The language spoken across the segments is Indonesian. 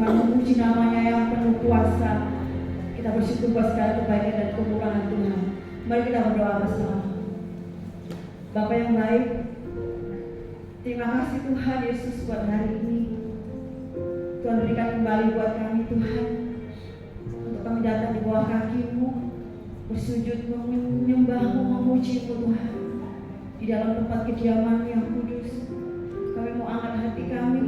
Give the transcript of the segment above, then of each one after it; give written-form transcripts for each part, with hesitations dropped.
kami memuji namanya yang penuh kuasa. Kita bersyukur buat segala kebaikan dan kemurahan Tuhan. Mari kita berdoa bersama. Bapa yang baik, terima kasih Tuhan Yesus buat hari ini. Tuhan berikan kembali buat kami Tuhan, untuk kami datang di bawah kaki-Mu, bersujud menyembah-Mu, memuji-Mu Tuhan. Di dalam tempat kediaman yang kudus, kami mau angkat hati kami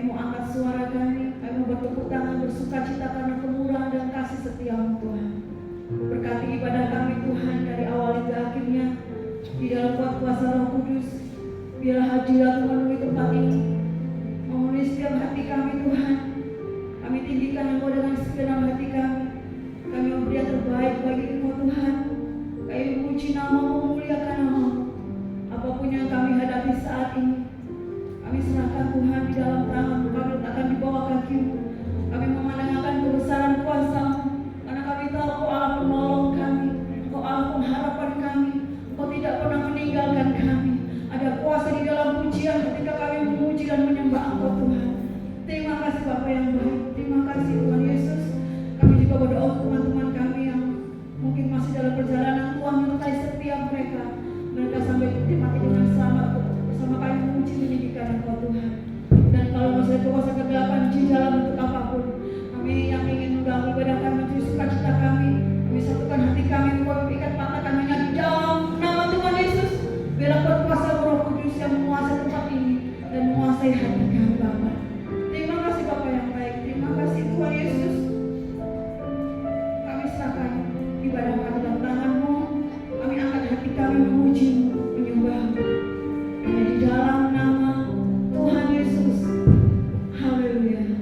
mau angkat suara kami mau bertepuk tangan bersuka cita karena kemurahan dan kasih setia-Mu Tuhan. Berkati ibadah kami Tuhan dari awal hingga akhirnya, di dalam kuat kuasa Roh Kudus. Biarlah hadirat memenuhi tempat ini, memenuhi setiap hati kami Tuhan. Kami tinggikan Engkau dengan segenap hati kami. Kami memberi yang terbaik bagi Engkau Tuhan. Kami memuji nama-Mu, memuliakan nama-Mu. Apapun yang kami hadapi saat ini, kami serahkan Tuhan di dalam tangan-Mu. Kami letakkan di bawah kaki-Mu. Kami memandangkan kebesaran kuasa-Mu, karena kami tahu Engkau Allah penolong kami, Engkau Allah pengharapan kami. Engkau tidak pernah meninggalkan kami. Ada kuasa di dalam pujian ketika kami memuji dan menyembah Engkau Tuhan. Terima kasih Bapa yang baik. Terima kasih Tuhan Yesus. Kami juga berdoa untuk teman-teman kami yang mungkin masih dalam perjalanan. Tuhan menyertai setiap mereka. Mereka sampai di mati dengan selamat bersama kami memuji meninggikan Engkau Tuhan. Dan kalau masih ada kuasa kegelapan di dalam bentuk apapun, kami yang ingin mengganggu ibadah kami, mencuri sukacita kami satukan hati kami, kami ikat patahkan hanya di dalam nama Tuhan Yesus. Biarlah berkuasa Roh Kudus yang menguasai tempat ini dan menguasai hati kami Bapa. Terima kasih Bapa yang baik. Terima kasih Tuhan Yesus. Kami serahkan ibadah kami dalam tangan-Mu. Kami angkat hati kami memuji-Mu, menyembah-Mu. Hanya di dalam nama Tuhan Yesus. Haleluya. Hallelujah.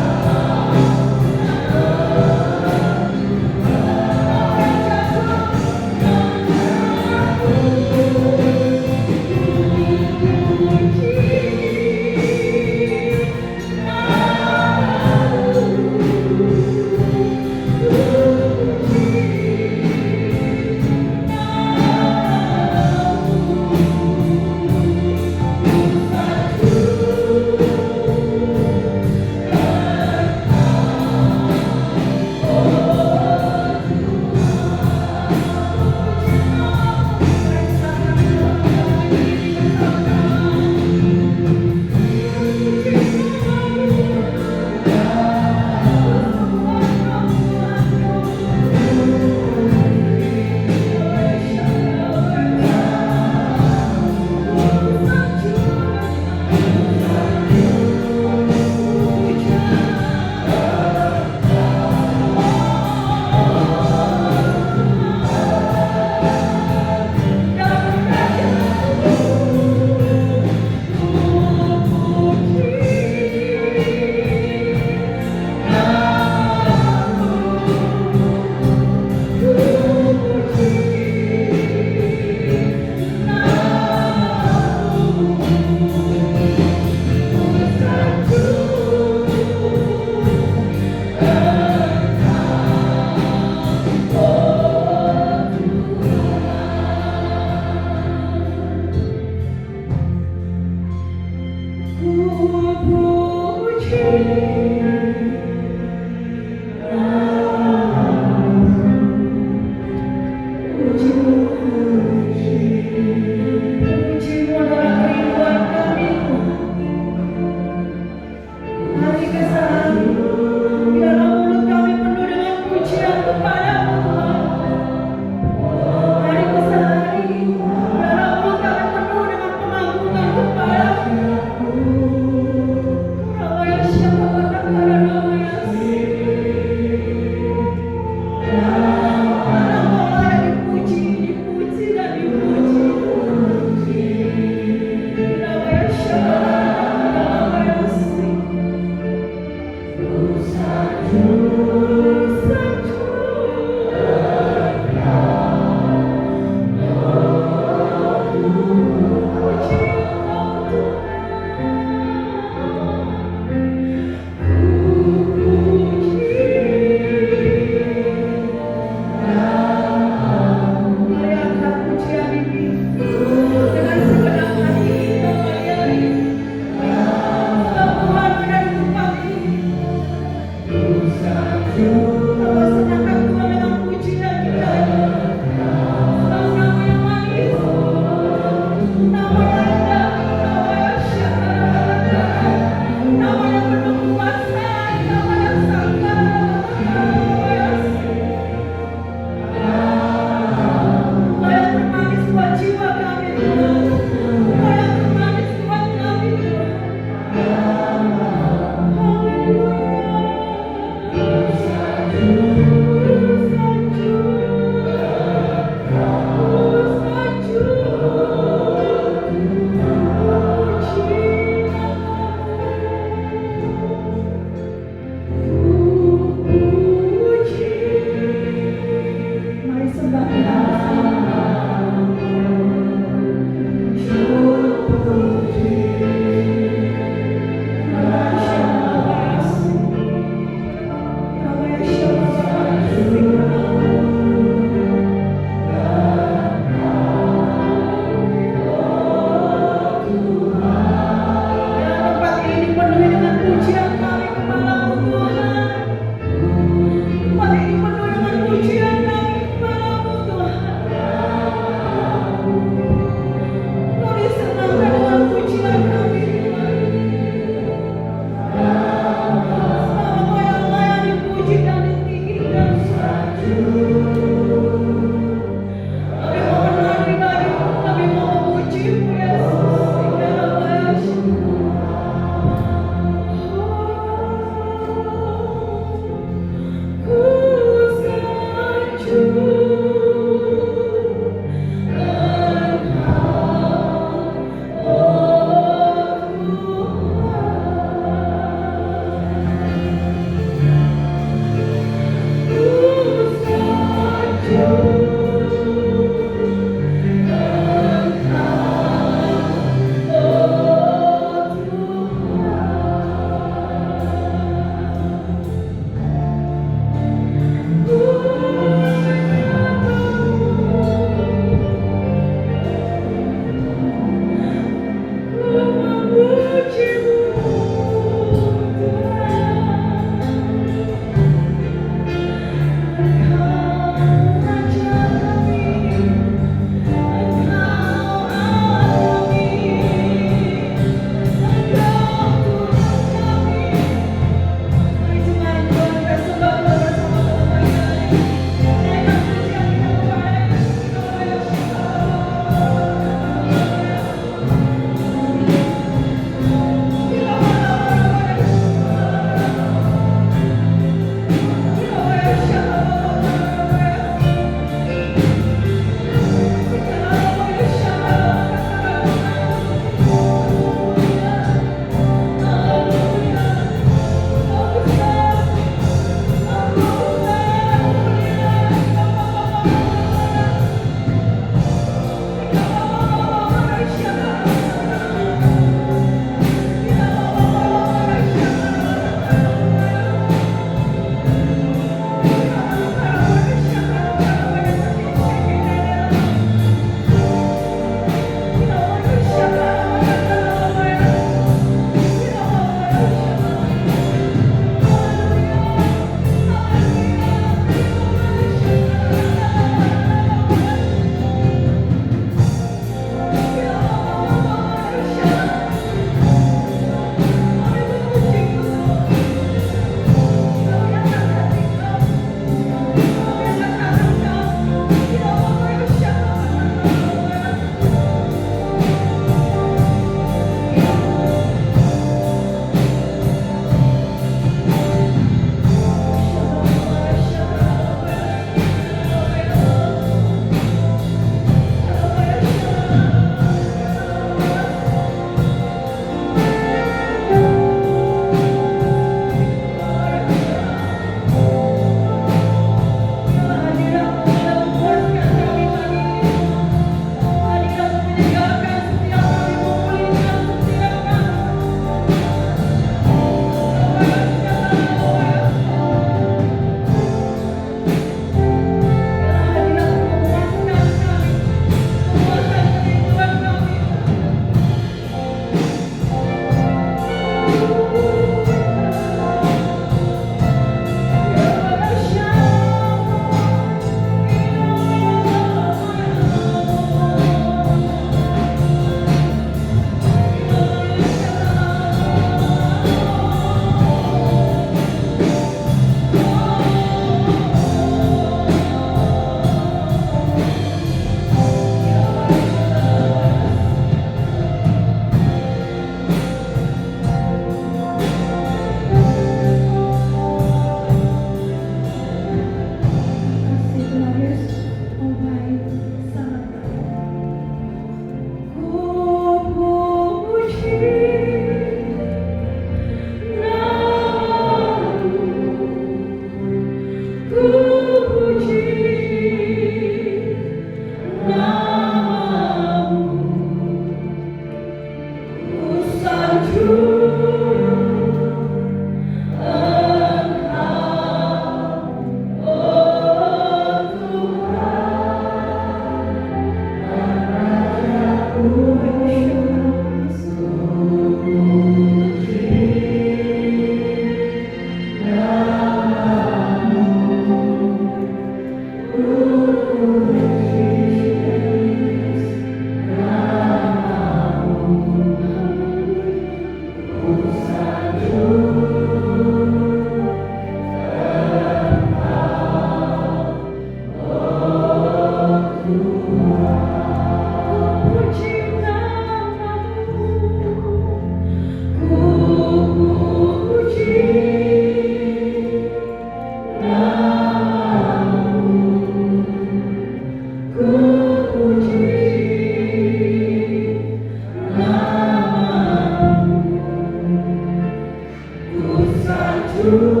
Ku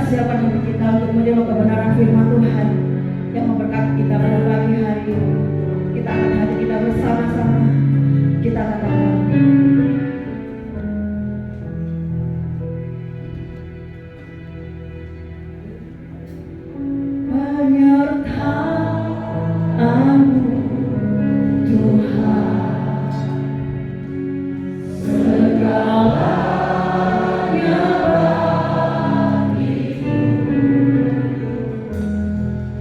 siapkan hati kita untuk menerima kebenaran firman Tuhan yang memberkati kita pada pagi hari ini. Kita angkat hati kita bersama-sama. Kita katakan, penyertaan-Mu Tuhan, segalanya bagiku,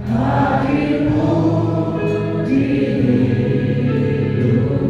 hadir-Mu di hidupku.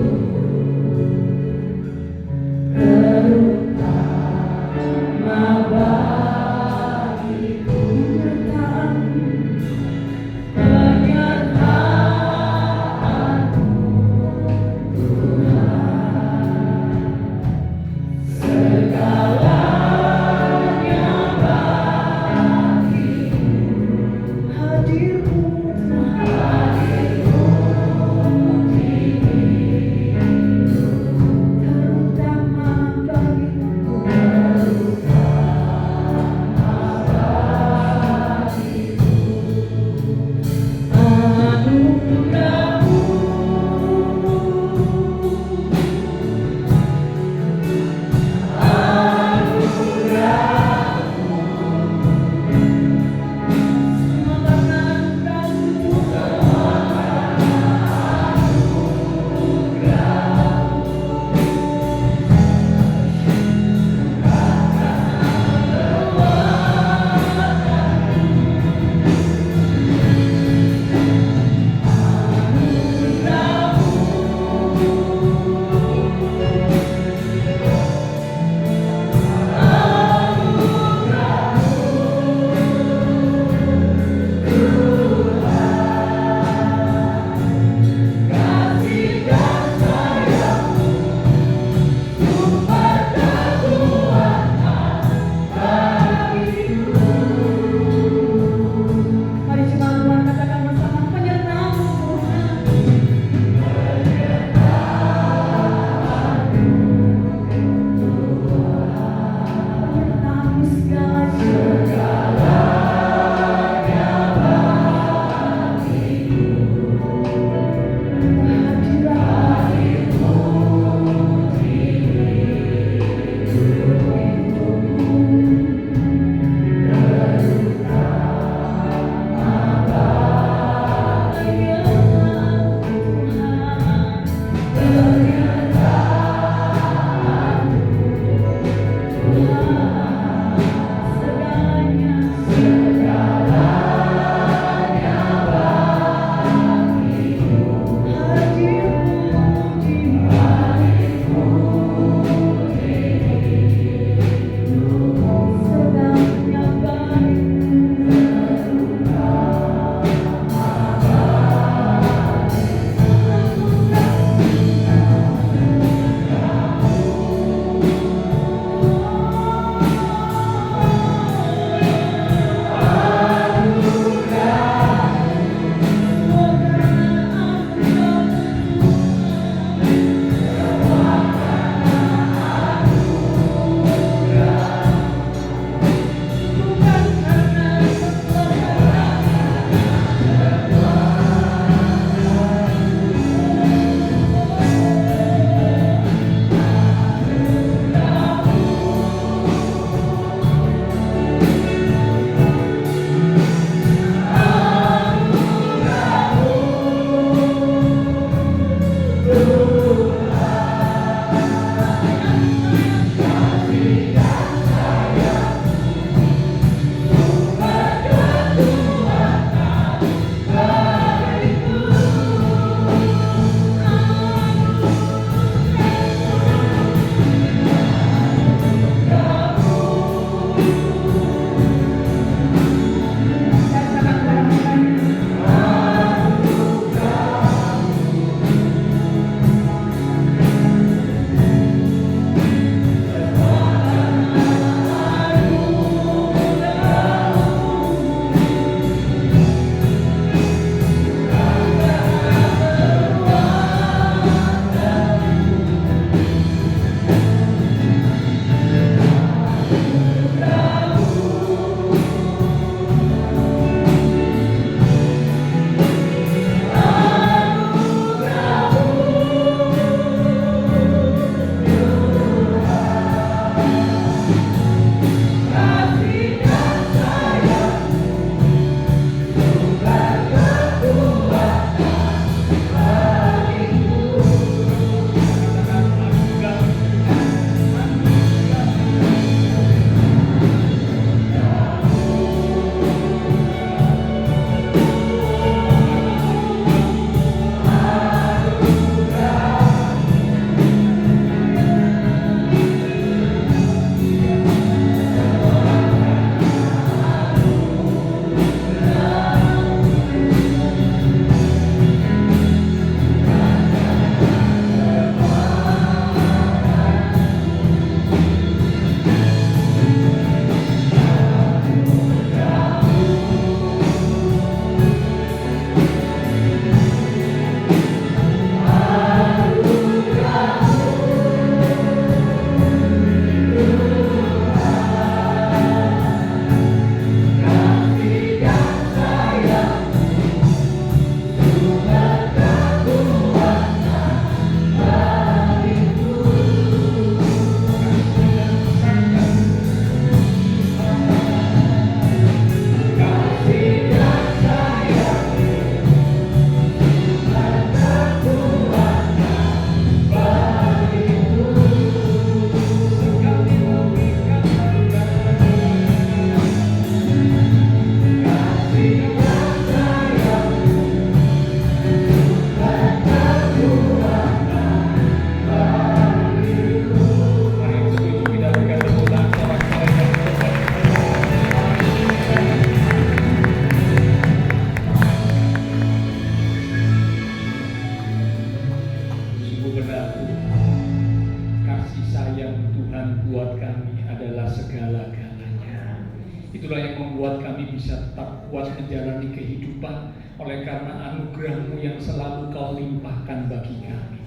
Itulah yang membuat kami bisa tetap kuat menjalani kehidupan oleh karena anugerah-Mu yang selalu Kau limpahkan bagi kami.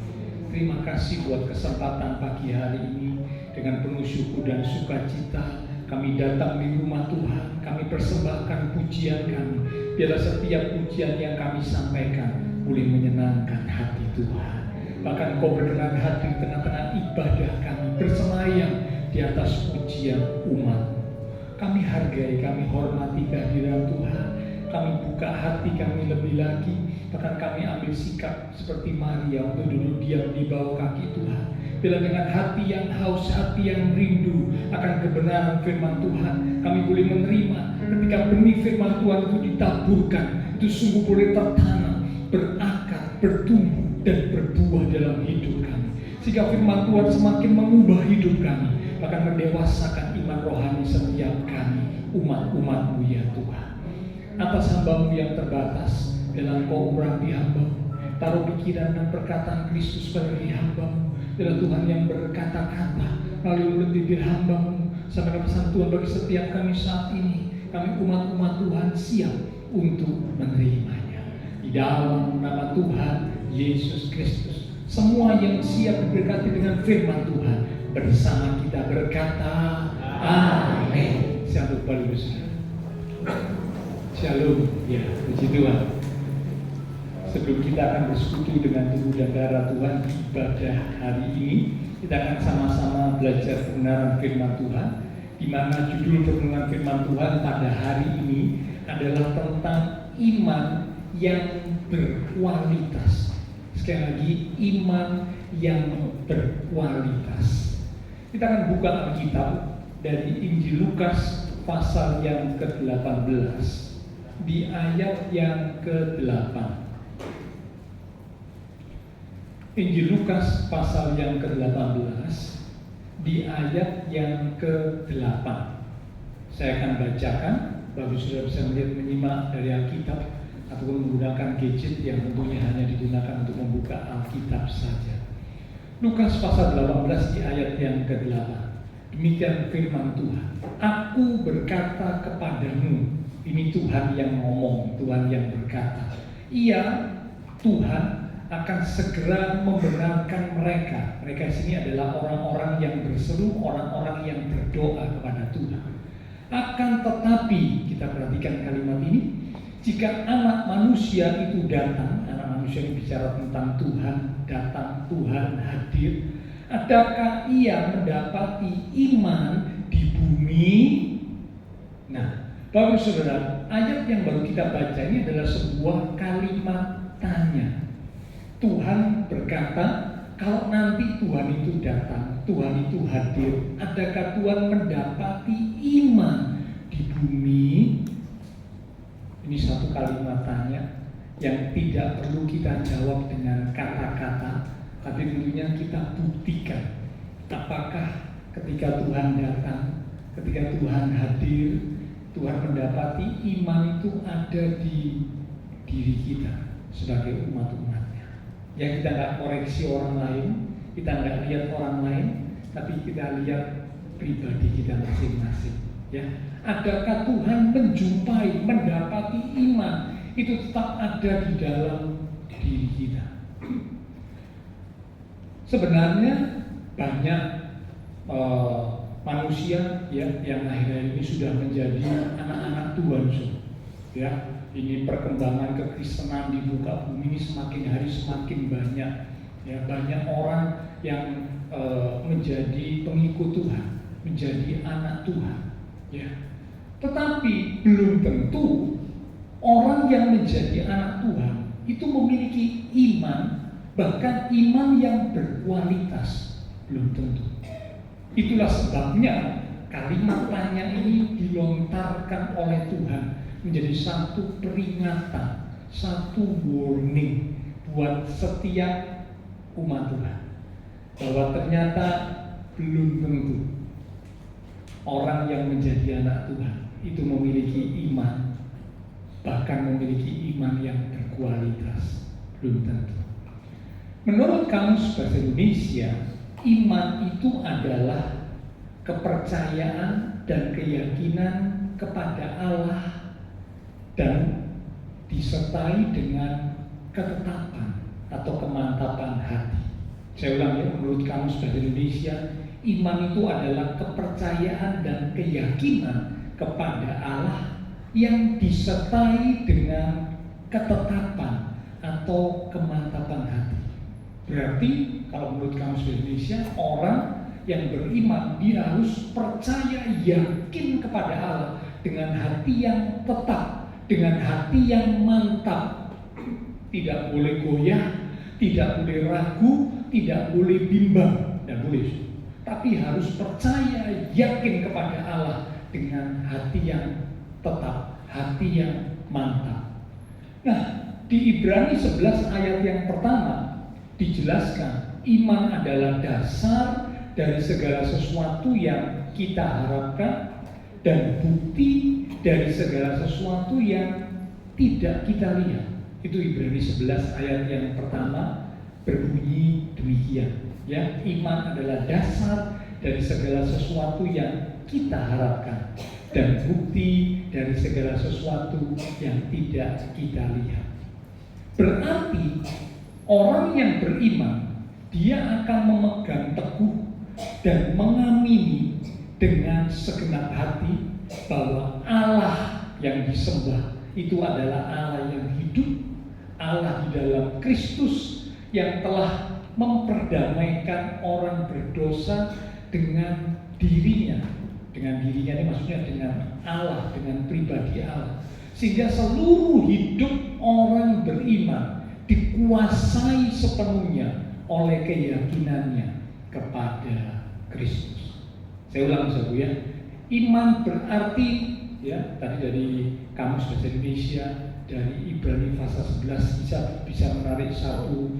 Terima kasih buat kesempatan pagi hari ini. Dengan penuh syukur dan sukacita kami datang di rumah Tuhan. Kami persembahkan pujian kami. Biarlah setiap pujian yang kami sampaikan boleh menyenangkan hati Tuhan. Bahkan Kau berkenan hadir di tengah-tengah ibadah kami, bersemayam di atas pujian umat. Kami hargai, kami hormati kehadiran Tuhan. Kami buka hati kami lebih lagi. Bahkan kami ambil sikap seperti Maria untuk duduk diam di bawah kaki Tuhan. Bila dengan hati yang haus, hati yang rindu akan kebenaran firman Tuhan, kami boleh menerima ketika benih firman Tuhan itu ditaburkan, itu sungguh boleh tertanam, berakar, bertumbuh, dan berbuah dalam hidup kami. Sehingga firman Tuhan semakin mengubah hidup kami, bahkan mendewasakan iman rohani setiap kami, umat-umat-Mu ya Tuhan. Atas hamba-Mu yang terbatas, dalam Kau urapi hamba-Mu, taruh pikiran dan perkataan Kristus pada diri hamba-Mu. Dalam Tuhan yang berkata-kata melalui mulut bibir hamba-Mu, sampaikan pesan Tuhan bagi setiap kami saat ini. Kami umat-umat Tuhan siap untuk menerimanya. Di dalam nama Tuhan Yesus Kristus, semua yang siap diberkati dengan firman Tuhan bersama kita berkata amin. Shalom Bapak Saudara. Shalom, ya, puji Tuhan. Sebelum kita akan bersekutu dengan tubuh dan darah Tuhan di ibadah hari ini, kita akan sama-sama belajar kebenaran firman Tuhan, di mana judul renungan firman Tuhan pada hari ini adalah tentang iman yang berkualitas. Sekali lagi, iman yang berkualitas. Kita akan buka Alkitab dari Injil Lukas pasal yang ke-18 di ayat yang ke-8. Injil Lukas pasal yang ke-18 di ayat yang ke-8. Saya akan bacakan, bagi saudara bisa melihat menyimak dari Alkitab ataupun menggunakan gadget yang tentunya hanya digunakan untuk membuka Alkitab saja. Lukas pasal 18 di ayat yang ke-8. Demikian firman Tuhan. Aku berkata kepadamu, ini Tuhan yang ngomong, Tuhan yang berkata. Iya, Tuhan akan segera membenarkan mereka. Mereka di sini adalah orang-orang yang berseru, orang-orang yang berdoa kepada Tuhan. Akan tetapi, kita perhatikan kalimat ini, jika anak manusia itu datang, anak manusia ini bicara tentang Tuhan datang, Tuhan hadir, adakah ia mendapati iman di bumi? Nah, Bapak Saudara, ayat yang baru kita baca ini adalah sebuah kalimat tanya. Tuhan berkata, kalau nanti Tuhan itu datang, Tuhan itu hadir, adakah Tuhan mendapati iman di bumi? Ini satu kalimat tanya yang tidak perlu kita jawab dengan kata-kata, tapi tentunya kita buktikan apakah ketika Tuhan datang, ketika Tuhan hadir, Tuhan mendapati iman itu ada di diri kita sebagai umat-umatnya. Ya, kita nggak koreksi orang lain, kita nggak lihat orang lain, tapi kita lihat pribadi kita masing-masing. Ya, adakah Tuhan menjumpai, mendapati iman itu tetap ada di dalam diri kita? Sebenarnya banyak manusia ya yang akhir-akhir ini sudah menjadi anak-anak Tuhan. Ya, ini perkembangan kekristenan di muka bumi ini semakin hari semakin banyak. Ya, banyak orang yang menjadi pengikut Tuhan, menjadi anak Tuhan. Ya, tetapi belum tentu orang yang menjadi anak Tuhan itu memiliki iman, bahkan iman yang berkualitas, belum tentu. Itulah sebabnya kalimat tanya ini dilontarkan oleh Tuhan menjadi satu peringatan, satu warning buat setiap umat Tuhan, bahwa ternyata belum tentu orang yang menjadi anak Tuhan itu memiliki iman, bahkan memiliki iman yang berkualitas, belum tentu. Menurut Kamus Bahasa Indonesia, iman itu adalah kepercayaan dan keyakinan kepada Allah dan disertai dengan ketetapan atau kemantapan hati. Saya ulang ya, menurut Kamus Bahasa Indonesia, iman itu adalah kepercayaan dan keyakinan kepada Allah yang disertai dengan ketetapan atau kemantapan hati. Berarti kalau menurut Kamus Bahasa Indonesia, orang yang beriman dia harus percaya yakin kepada Allah dengan hati yang tetap, dengan hati yang mantap. Tidak boleh goyah, tidak boleh ragu, tidak boleh bimbang, tidak boleh. Tapi harus percaya yakin kepada Allah dengan hati yang tetap, hati yang mantap. Nah, di Ibrani 11 ayat yang pertama dijelaskan iman adalah dasar dari segala sesuatu yang kita harapkan dan bukti dari segala sesuatu yang tidak kita lihat. Itu Ibrani 11 ayat yang pertama berbunyi demikian. Ya, iman adalah dasar dari segala sesuatu yang kita harapkan dan bukti dari segala sesuatu yang tidak kita lihat. Berarti orang yang beriman dia akan memegang teguh dan mengamini dengan segenap hati bahwa Allah yang disembah itu adalah Allah yang hidup, Allah di dalam Kristus yang telah memperdamaikan orang berdosa dengan dirinya. Dengan dirinya ini maksudnya dengan Allah, dengan pribadi Allah. Sehingga seluruh hidup orang beriman dikuasai sepenuhnya oleh keyakinannya kepada Kristus. Saya ulang Saudara ya. Iman berarti ya, tadi dari Kamus Bahasa Indonesia, dari Ibrani pasal 11 bisa menarik satu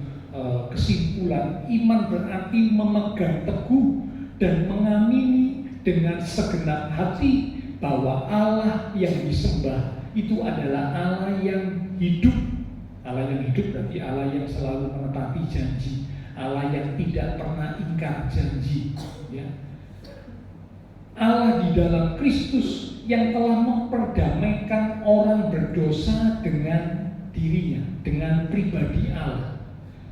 kesimpulan. Iman berarti memegang teguh dan mengamini dengan segenap hati bahwa Allah yang disembah itu adalah Allah yang hidup. Allah yang hidup berarti Allah yang selalu menepati janji, Allah yang tidak pernah ingkar janji, ya. Allah di dalam Kristus yang telah memperdamaikan orang berdosa dengan dirinya, dengan pribadi Allah.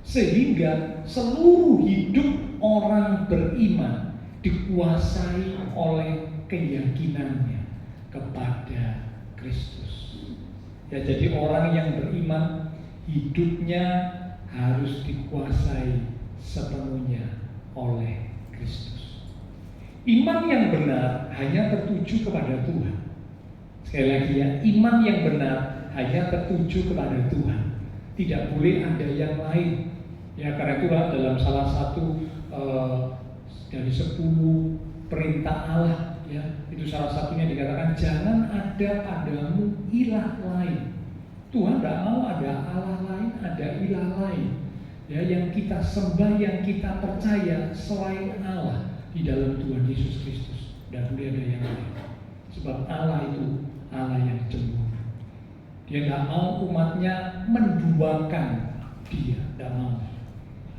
Sehingga seluruh hidup orang beriman dikuasai oleh keyakinannya kepada Kristus. Ya, jadi orang yang beriman hidupnya harus dikuasai sepenuhnya oleh Kristus. Iman yang benar hanya tertuju kepada Tuhan. Sekali lagi ya, iman yang benar hanya tertuju kepada Tuhan. Tidak boleh ada yang lain. Ya, karena itulah dalam salah satu dari 10 perintah Allah, ya, itu salah satunya dikatakan jangan ada padamu ilah lain. Tuhan tidak mau ada Allah lain, ada ilah lain, ya, yang kita sembah, yang kita percaya selain Allah di dalam Tuhan Yesus Kristus. Tidak boleh ada yang lain. Sebab Allah itu Allah yang cemburu. Dia tidak mau umatnya menduakan Dia, tidak mau.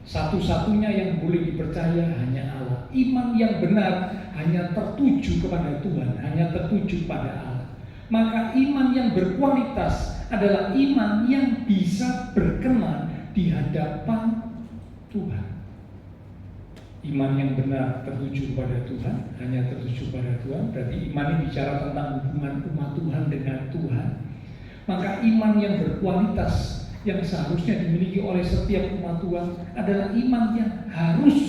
Satu-satunya yang boleh dipercaya hanya Allah. Iman yang benar hanya tertuju kepada Tuhan, hanya tertuju pada Allah. Maka iman yang berkualitas adalah iman yang bisa berkenan di hadapan Tuhan. Iman yang benar tertuju kepada Tuhan, hanya tertuju pada Tuhan. Berarti iman ini bicara tentang hubungan umat Tuhan dengan Tuhan. Maka iman yang berkualitas yang seharusnya dimiliki oleh setiap umat Tuhan adalah iman yang harus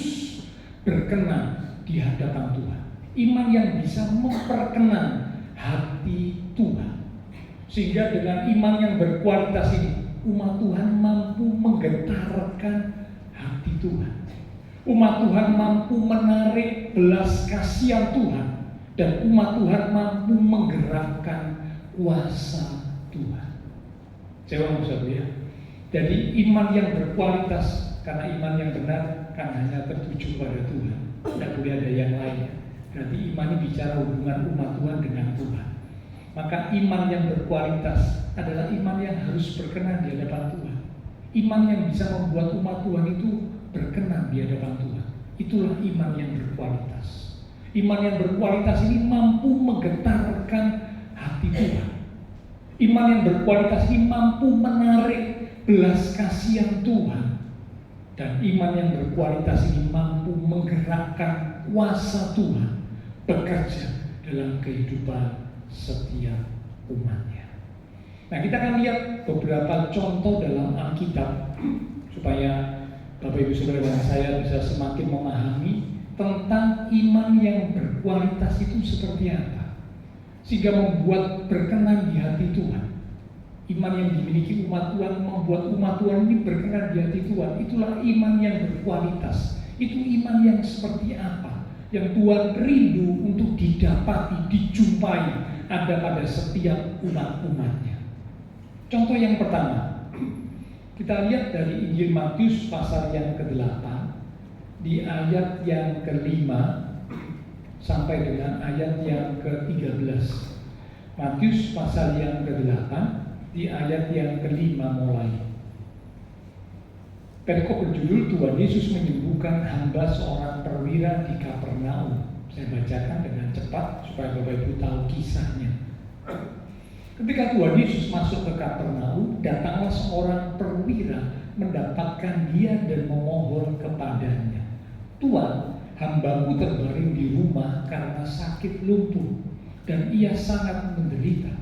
berkenan di hadapan Tuhan. Iman yang bisa memperkenan hati Tuhan. Sehingga dengan iman yang berkualitas ini, umat Tuhan mampu menggetarkan hati Tuhan. Umat Tuhan mampu menarik belas kasihan Tuhan, dan umat Tuhan mampu menggerakkan kuasa Tuhan. Saya ulang satu ya. Jadi iman yang berkualitas, karena iman yang benar kan hanya tertuju pada Tuhan, tidak boleh ada yang lain. Berarti iman ini bicara hubungan umat Tuhan dengan Tuhan. Maka iman yang berkualitas adalah iman yang harus berkenan di hadapan Tuhan. Iman yang bisa membuat umat Tuhan itu berkenan di hadapan Tuhan. Itulah iman yang berkualitas. Iman yang berkualitas ini mampu menggetarkan Tuhan. Iman yang berkualitas ini mampu menarik belas kasihan Tuhan. Dan iman yang berkualitas ini mampu menggerakkan kuasa Tuhan bekerja dalam kehidupan setiap umatnya. Nah, kita akan lihat beberapa contoh dalam Alkitab supaya Bapak Ibu Saudara dan saya bisa semakin memahami tentang iman yang berkualitas itu seperti apa, sehingga membuat berkenan di hati Tuhan. Iman yang dimiliki umat Tuhan membuat umat Tuhan ini berkenan di hati Tuhan. Itulah iman yang berkualitas. Itu iman yang seperti apa, yang Tuhan rindu untuk didapati, dijumpai ada pada setiap umat-umatnya. Contoh yang pertama, kita lihat dari Injil Matius pasal yang ke-8 di ayat yang ke-5 sampai dengan ayat yang ke-13. Matius pasal yang ke-8 di ayat yang ke-5 mulai. Perikop berjudul Tuhan Yesus menyembuhkan hamba seorang perwira di Kapernaum. Saya bacakan dengan cepat supaya Bapak Ibu tahu kisahnya. Ketika Tuhan Yesus masuk ke Kapernaum, datanglah seorang perwira mendapatkan dia dan memohon kepadanya, "Tuhan, hambaku terbaring di rumah karena sakit lumpuh dan ia sangat menderita."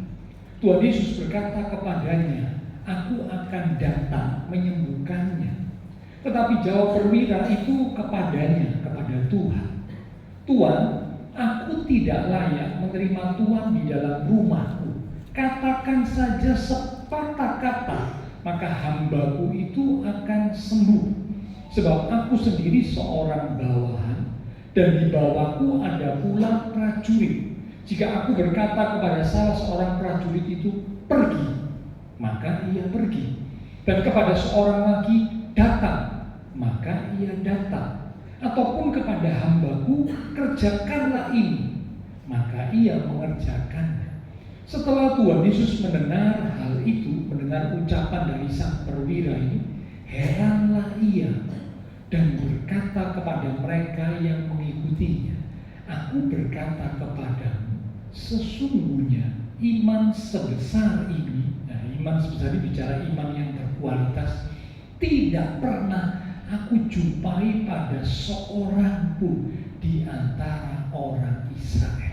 Tuhan Yesus berkata kepadanya, "Aku akan datang menyembuhkannya." Tetapi jawab perwira itu kepadanya, kepada Tuhan, "Tuhan, aku tidak layak menerima Tuhan di dalam rumahku. Katakan saja sepatah kata, maka hambaku itu akan sembuh. Sebab aku sendiri seorang bawahan, dan di bawahku ada pula prajurit. Jika aku berkata kepada salah seorang prajurit itu, 'Pergi,' maka ia pergi. Dan kepada seorang lagi, 'Datang,' maka ia datang. Ataupun kepada hambaku, 'Kerjakanlah ini,' maka ia mengerjakannya." Setelah Tuhan Yesus mendengar hal itu, mendengar ucapan dari sang perwira ini, heranlah ia dan berkata kepada mereka yang mengikutinya, "Aku berkata kepadamu, sesungguhnya iman sebesar ini," nah, iman sebesar ini bicara iman yang berkualitas, "tidak pernah aku jumpai pada seorang pun di antara orang Israel.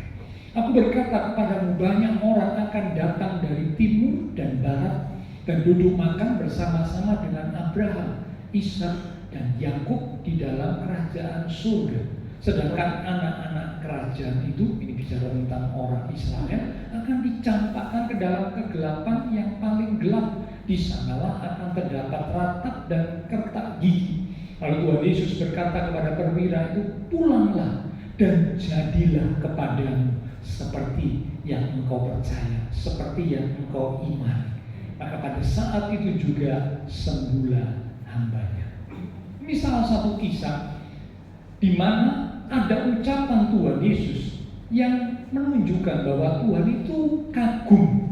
Aku berkata kepadamu, banyak orang akan datang dari timur dan barat dan duduk makan bersama-sama dengan Abraham, Ishak, dan Yakub di dalam kerajaan surga. Sedangkan anak-anak kerajaan itu," ini bicara tentang orang Israel, "akan dicampakkan ke dalam kegelapan yang paling gelap. Di sanalah akan terdapat ratap dan kertak gigi." Lalu Tuhan Yesus berkata kepada perwira itu, "Pulanglah dan jadilah kepadamu seperti yang engkau percaya, seperti yang engkau imani." Maka pada saat itu juga sembuhlah hambanya. Ini salah satu kisah di mana ada ucapan Tuhan Yesus yang menunjukkan bahwa Tuhan itu kagum.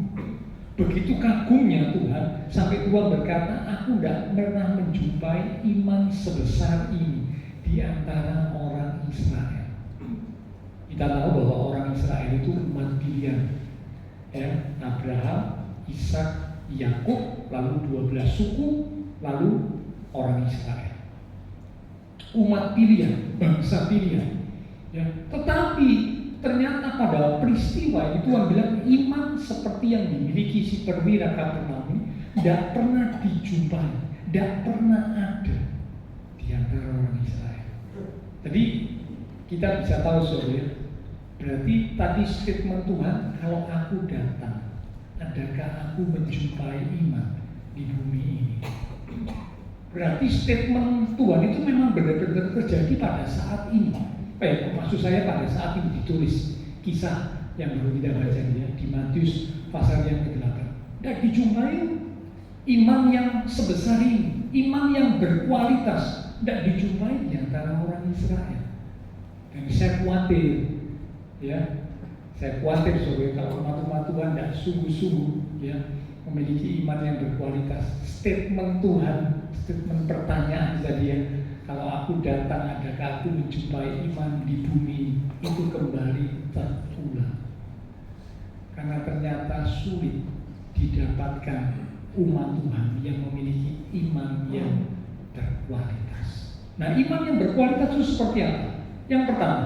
Begitu kagumnya Tuhan sampai Tuhan berkata, "Aku tidak pernah menjumpai iman sebesar ini di antara orang Israel." Kita tahu bahwa orang Israel itu umat pilihan, ya, Abraham, Ishak, Yakub, lalu 12 suku, lalu orang Israel. Umat pilihan, bangsa pilihan, ya. Tetapi ternyata pada peristiwa ini Tuhan bilang iman seperti yang dimiliki si perwira Kapernaum tidak pernah dijumpai, tidak pernah ada di antara orang Israel. Jadi kita bisa tahu saudara, berarti tadi statement Tuhan, "Kalau aku datang, adakah aku menjumpai iman di bumi ini?" Berarti statement Tuhan itu memang benar-benar terjadi pada saat ini. Maksud saya pada saat ini ditulis kisah yang baru kita baca ya, di Matius pasal yang ke-8. Dan dijumpai iman yang sebesar ini, iman yang berkualitas, tidak dijumpai di antara orang Israel. Dan saya khawatir, ya, saya khawatir saudara kalau umat-umat Tuhan tidak sungguh-sungguh, ya, memiliki iman yang berkualitas. Statement Tuhan, statement pertanyaan tadi ya, "Kalau aku datang, adakah aku menjumpai iman di bumi?" itu kembali terulang. Karena ternyata sulit didapatkan umat Tuhan yang memiliki iman yang berkualitas. Nah, iman yang berkualitas itu seperti apa? Yang pertama,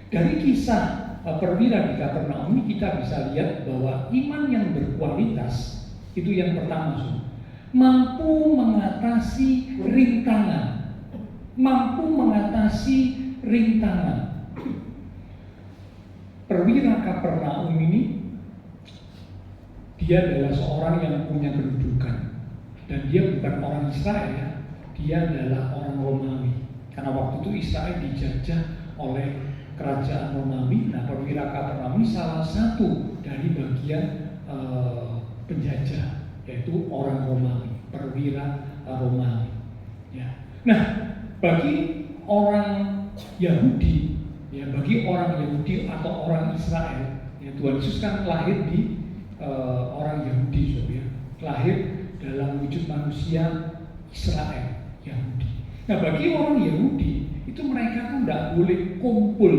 dari kisah perwira di Kapernaum ini kita bisa lihat bahwa iman yang berkualitas itu yang pertama, mampu mengatasi rintangan. Mampu mengatasi rintangan. Perwira Kapernaum ini dia adalah seorang yang punya kedudukan, dan dia bukan orang Israel, dia adalah orang Romawi. Karena waktu itu Israel dijajah oleh kerajaan Romawi. Nah, perwira Kapernaum ini salah satu dari bagian penjajah, yaitu orang Romawi, perwira Romawi. Ya. Nah, bagi orang Yahudi, ya, bagi orang Yahudi atau orang Israel, ya, Tuhan Yesus kan lahir di orang Yahudi, ya, lahir dalam wujud manusia Israel, Yahudi. Nah, bagi orang Yahudi itu mereka tuh tidak boleh kumpul,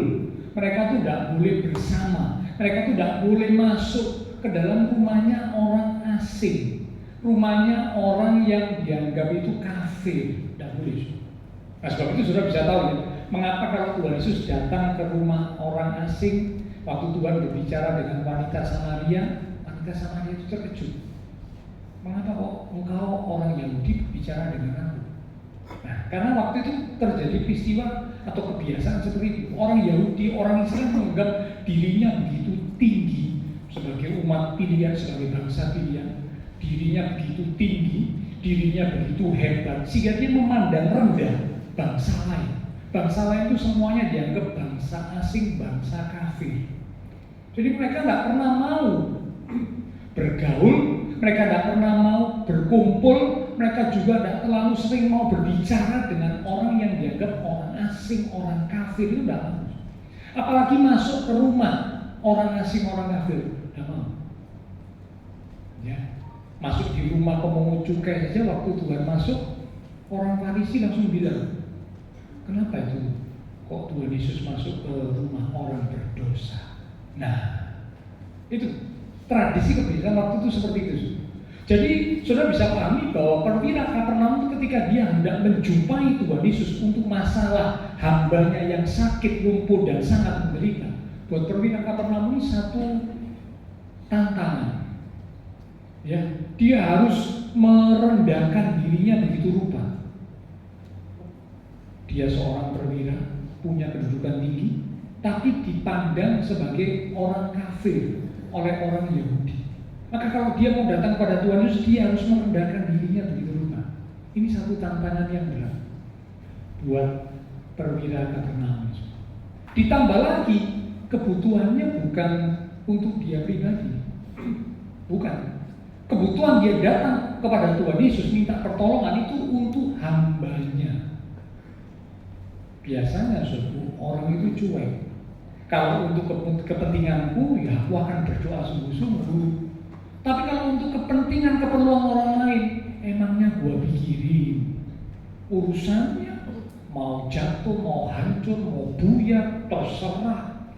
mereka tuh tidak boleh bersama, mereka tuh tidak boleh masuk ke dalam rumahnya orang asing, rumahnya orang yang dianggap itu kafir, tidak boleh. Nah, sebab itu sudah bisa tahu ya, mengapa kalau Tuhan Yesus datang ke rumah orang asing, waktu Tuhan berbicara dengan wanita Samaria itu terkejut. Mengapa kok engkau orang Yahudi berbicara dengan aku? Nah, karena waktu itu terjadi peristiwa atau kebiasaan seperti itu. Orang Yahudi, orang Israel menganggap dirinya begitu tinggi sebagai umat pilihan, sebagai bangsa pilihan. Dirinya begitu tinggi, dirinya begitu hebat, sehingga dia memandang rendah bangsa lain. Bangsa lain itu semuanya dianggap bangsa asing, bangsa kafir. Jadi mereka tidak pernah mau bergaul, mereka tidak pernah mau berkumpul, mereka juga tidak terlalu sering mau berbicara dengan orang yang dianggap orang asing, orang kafir, itu tidak mau. Apalagi masuk ke rumah orang asing, orang kafir, tidak mau. Ya. Masuk di rumah pemungut cukai saja, waktu Tuhan masuk, orang Farisi langsung bilang, kenapa itu kok Tuhan Yesus masuk ke rumah orang berdosa? Nah, itu tradisi kebiasaan waktu itu seperti itu. Jadi saudara bisa pahami bahwa perwira Kapernaum itu ketika dia hendak menjumpai Tuhan Yesus untuk masalah hambanya yang sakit, lumpuh dan sangat menderita, buat perwira Kapernaum ini satu tantangan. Ya, dia harus merendahkan dirinya begitu rupa. Dia seorang perwira, punya kedudukan tinggi, tapi dipandang sebagai orang kafir oleh orang Yahudi. Maka kalau dia mau datang pada Tuhan Yesus, dia harus merendahkan dirinya begitu rupa. Ini satu tantangan yang berat buat perwira Kapernaum. Ditambah lagi, kebutuhannya bukan untuk dia pribadi, bukan. Kebutuhan dia datang kepada Tuhan Yesus minta pertolongan itu untuk hambanya. Biasanya orang itu cuek. Kalau untuk kepentinganku, ya aku akan berdoa sungguh-sungguh. Tapi kalau untuk kepentingan keperluan orang lain, emangnya gua pikirin urusannya, mau jatuh, mau hancur, mau buyar, terserah.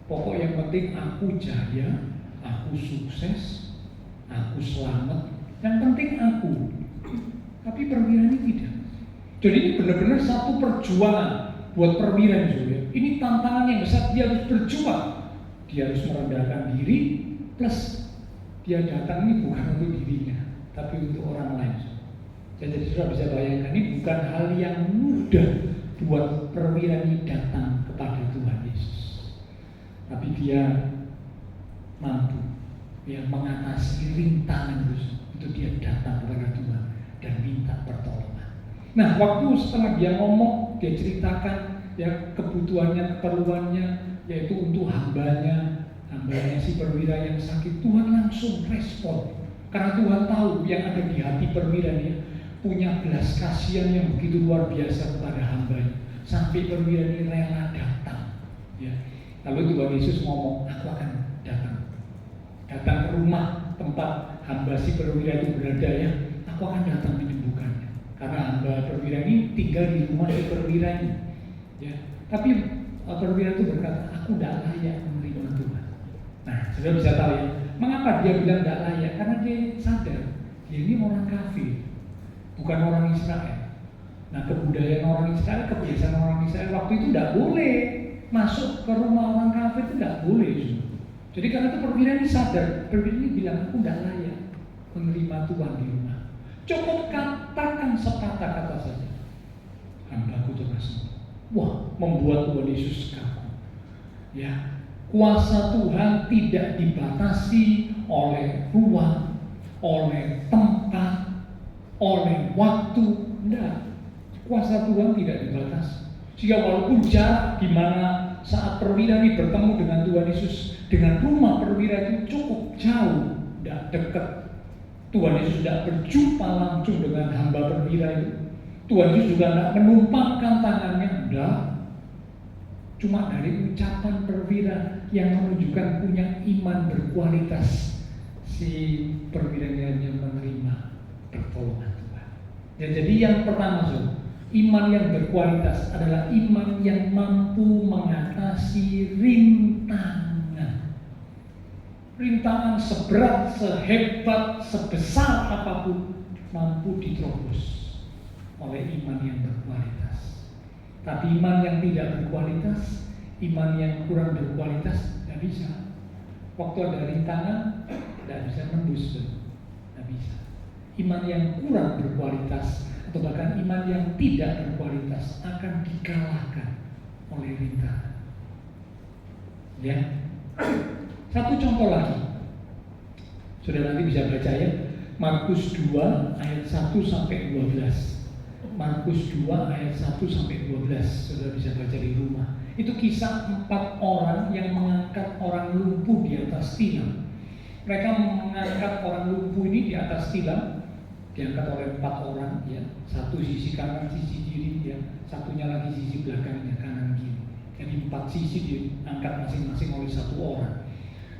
Pokok yang penting aku jaya, aku sukses, aku selamat. Yang penting aku. Tapi perwira ini tidak. Jadi ini benar-benar satu perjuangan buat perwira ini. Ini tantangan yang besar, dia harus berjuang. Dia harus merendahkan diri, plus dia datang ini bukan untuk dirinya, tapi untuk orang lain. Jadi sudah bisa bayangkan, ini bukan hal yang mudah buat perwira ini datang kepada Tuhan Yesus. Tapi dia mampu, dia mengatasi rintangan itu dia datang kepada Tuhan dan minta pertolongan. Nah, waktu setelah dia ngomong, dia ceritakan ya kebutuhannya, keperluannya, yaitu untuk hambanya si perwira yang sakit. Tuhan langsung respon, karena Tuhan tahu yang ada di hati perwira ini, punya belas kasihan yang begitu luar biasa kepada hambanya, sampai perwira ini rela datang. Ya. Lalu Tuhan Yesus ngomong, aku akan datang ke rumah tempat hamba si perwira itu berada, ya, aku akan datang menyembuhkannya. Karena hamba perwira ini tinggal di rumah si perwira ini. Ya, tapi perwira itu berkata, aku tidak layak menerima Tuhan. Nah, Saudara bisa tahu ya, mengapa dia bilang tidak layak? Karena dia sadar dia ini orang kafir, bukan orang Israel. Nah, kebudayaan orang Israel, kebiasaan orang Israel waktu itu tidak boleh masuk ke rumah orang kafir, itu tidak boleh. Jadi karena itu perwira ini sadar, perwira ini bilang aku tidak layak menerima Tuhan di rumah. Cukup katakan sepatah kata saja, hambaku terkasih. Wah, membuat Tuhan Yesus kaku. Ya, kuasa Tuhan tidak dibatasi oleh ruang, oleh tempat, oleh waktu. Tidak, kuasa Tuhan tidak dibatasi. Sehingga walaupun jarak di mana saat perwira ini bertemu dengan Tuhan Yesus, dengan rumah perwira itu cukup jauh, tidak dekat. Tuhan Yesus tidak berjumpa langsung dengan hamba perwira itu. Tuhan Yesus juga tidak menumpangkan tangannya, tidak. Cuma dari ucapan perwira yang menunjukkan punya iman berkualitas, si perwira hanya menerima pertolongan Tuhan. Ya, jadi yang pertama, iman yang berkualitas adalah iman yang mampu mengatasi rintangan. Rintangan seberat, sehebat, sebesar apapun mampu diterobos oleh iman yang berkualitas. Tapi iman yang tidak berkualitas, iman yang kurang berkualitas, tidak bisa. Waktu ada rintangan, tidak bisa nembus, tidak bisa. Iman yang kurang berkualitas atau bahkan iman yang tidak berkualitas akan dikalahkan oleh rintangan. Ya, satu contoh lagi, sudah nanti bisa baca ya, Markus 2 ayat 1 sampai 12. Markus 2 ayat 1 sampai 12, sudah bisa baca di rumah. Itu kisah 4 orang yang mengangkat orang lumpuh di atas tilam. Mereka mengangkat orang lumpuh ini di atas tilam, diangkat oleh 4 orang, ya, satu sisi kanan, sisi kiri, ya, satunya lagi sisi belakangnya kanan kiri. Jadi 4 sisi diangkat masing-masing oleh 1 orang.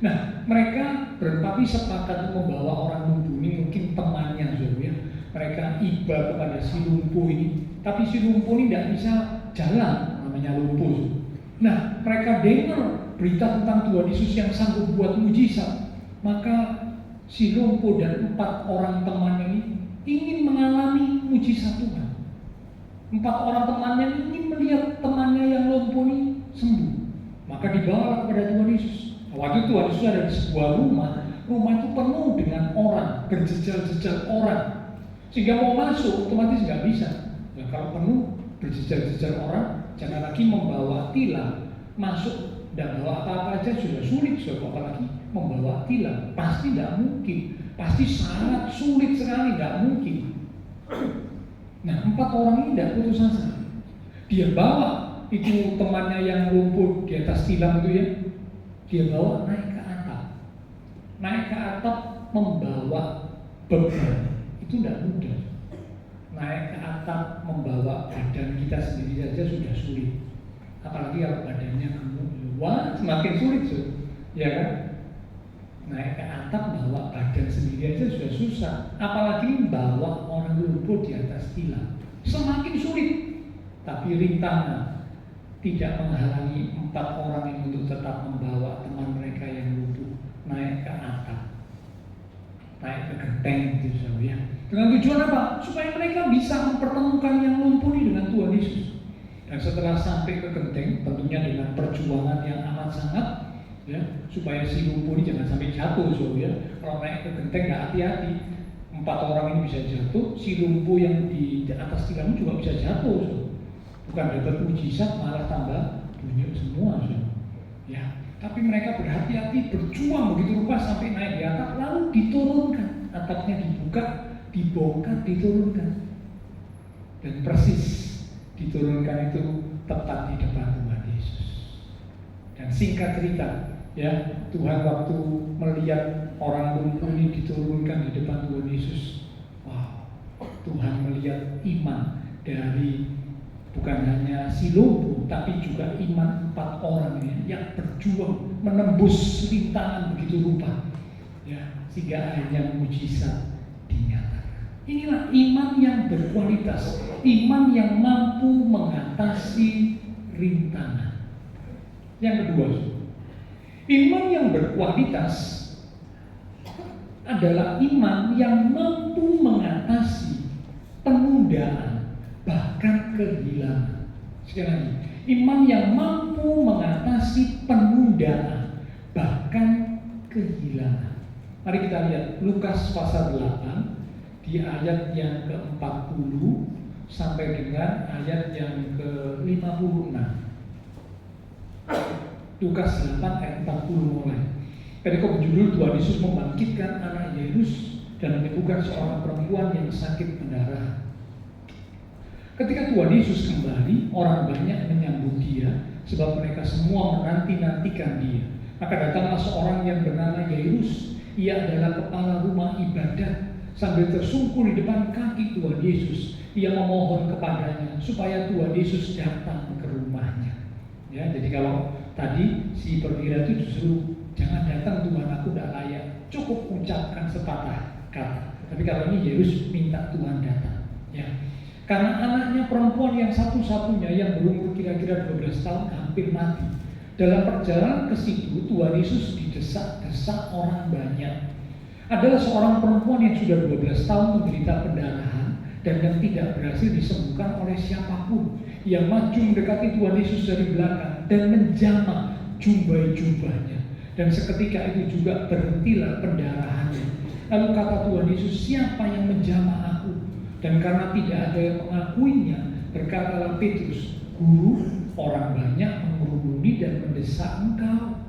Nah, mereka berempat sepakat membawa orang lumpuh ini, mungkin temannya, ya. Mereka iba kepada si lumpuh ini, tapi si lumpuh ini tidak bisa jalan, namanya lumpuh. Nah, mereka dengar berita tentang Tuhan Yesus yang sanggup buat mujizat. Maka si lumpuh dan 4 orang temannya ini ingin mengalami mujizat Tuhan. 4 orang temannya ingin melihat temannya yang lumpuh ini sembuh. Maka dibawa kepada Tuhan Yesus. Waktu Tuhan Yesus ada di sebuah rumah itu penuh dengan orang, berjejal-jejal orang. Sehingga mau masuk otomatis nggak bisa. Nah, kalau penuh berjejal-jejal orang, jangan lagi membawa tilam. Masuk dan bawa apa-apa aja sudah sulit, apalagi membawa tilam. Pasti tidak mungkin. Pasti sangat sulit sekali, tidak mungkin. Nah, 4 orang ini tidak putus asa. Dia bawa itu temannya yang lumpuh di atas tilam itu, ya. Dia bawa naik ke atap. Naik ke atap membawa beban. Itu tidak mudah. Naik ke atap membawa badan kita sendiri saja sudah sulit. Apalagi kalau badannya gemuk, wah semakin sulit, ya kan? Naik ke atap bawa badan sendiri aja sudah susah. Apalagi bawa orang lumpuh di atas tilam, semakin sulit. Tapi rintangan tidak menghalangi 4 orang yang untuk tetap membawa teman mereka yang lumpuh naik ke atap, naik ke genteng gitu, ya. Dengan tujuan apa? Supaya mereka bisa mempertemukan yang lumpuh ini dengan Tuhan Yesus. Dan setelah sampai ke genteng, tentunya dengan perjuangan yang amat sangat, ya, supaya si lumpuh ini jangan sampai jatuh, ya. Kalau naik ke genteng nggak hati-hati, 4 orang ini bisa jatuh, si lumpuh yang di atas tilam juga bisa jatuh, bukan dapat mujizat, malah tambah bunyi semua, ya. Tapi mereka berhati-hati, berjuang begitu rupa sampai naik di atap, lalu diturunkan, atapnya dibuka, dibongkar, diturunkan, dan persis diturunkan itu tepat di depan Tuhan Yesus. Dan singkat cerita, ya, Tuhan waktu melihat orang lumpuh ini diturunkan di depan Tuhan Yesus, wow, Tuhan melihat iman dari bukan hanya si lumpuh, tapi juga iman 4 orang ini yang berjuang menembus rintangan begitu rupa, ya, sehingga akhirnya mujizat dinyatakan. Inilah iman yang berkualitas, iman yang mampu mengatasi rintangan. Yang kedua, Iman yang berkualitas adalah iman yang mampu mengatasi penundaan, bahkan kehilangan. Sekali lagi, iman yang mampu mengatasi penundaan, bahkan kehilangan. Mari kita lihat Lukas pasal 8 di ayat yang ke-40 sampai dengan ayat yang ke-56. Lukas 8 ayat 40 mulai. Perikop berjudul Tuhan Yesus membangkitkan anak Yairus dan menyembuhkan seorang perempuan yang sakit pendarahan. Ketika Tuhan Yesus kembali, orang banyak menyambut dia sebab mereka semua menanti-nantikan dia. Maka datanglah seorang yang bernama Yairus. Ia adalah kepala rumah ibadat. Sambil tersungkur di depan kaki Tuhan Yesus, ia memohon kepadanya supaya Tuhan Yesus datang ke rumahnya. Ya, jadi kalau tadi si perwira itu justru jangan datang Tuhan, aku tidak layak, cukup ucapkan sepatah kata. Tapi kalau ini Yairus minta Tuhan datang. Ya, karena anaknya perempuan yang satu-satunya yang berumur kira-kira 12 tahun hampir mati. Dalam perjalanan ke situ, Tuhan Yesus didesak-desak orang banyak. Adalah seorang perempuan yang sudah 12 tahun menderita pendarahan dan yang tidak berhasil disembuhkan oleh siapapun, yang maju mendekati Tuhan Yesus dari belakang dan menjamah jubah-jubahnya. Dan seketika itu juga berhentilah pendarahannya. Lalu kata Tuhan Yesus, siapa yang menjamah aku? Dan karena tidak ada yang mengakuinya, berkatalah Petrus, Guru, orang banyak mengerumuni dan mendesak engkau.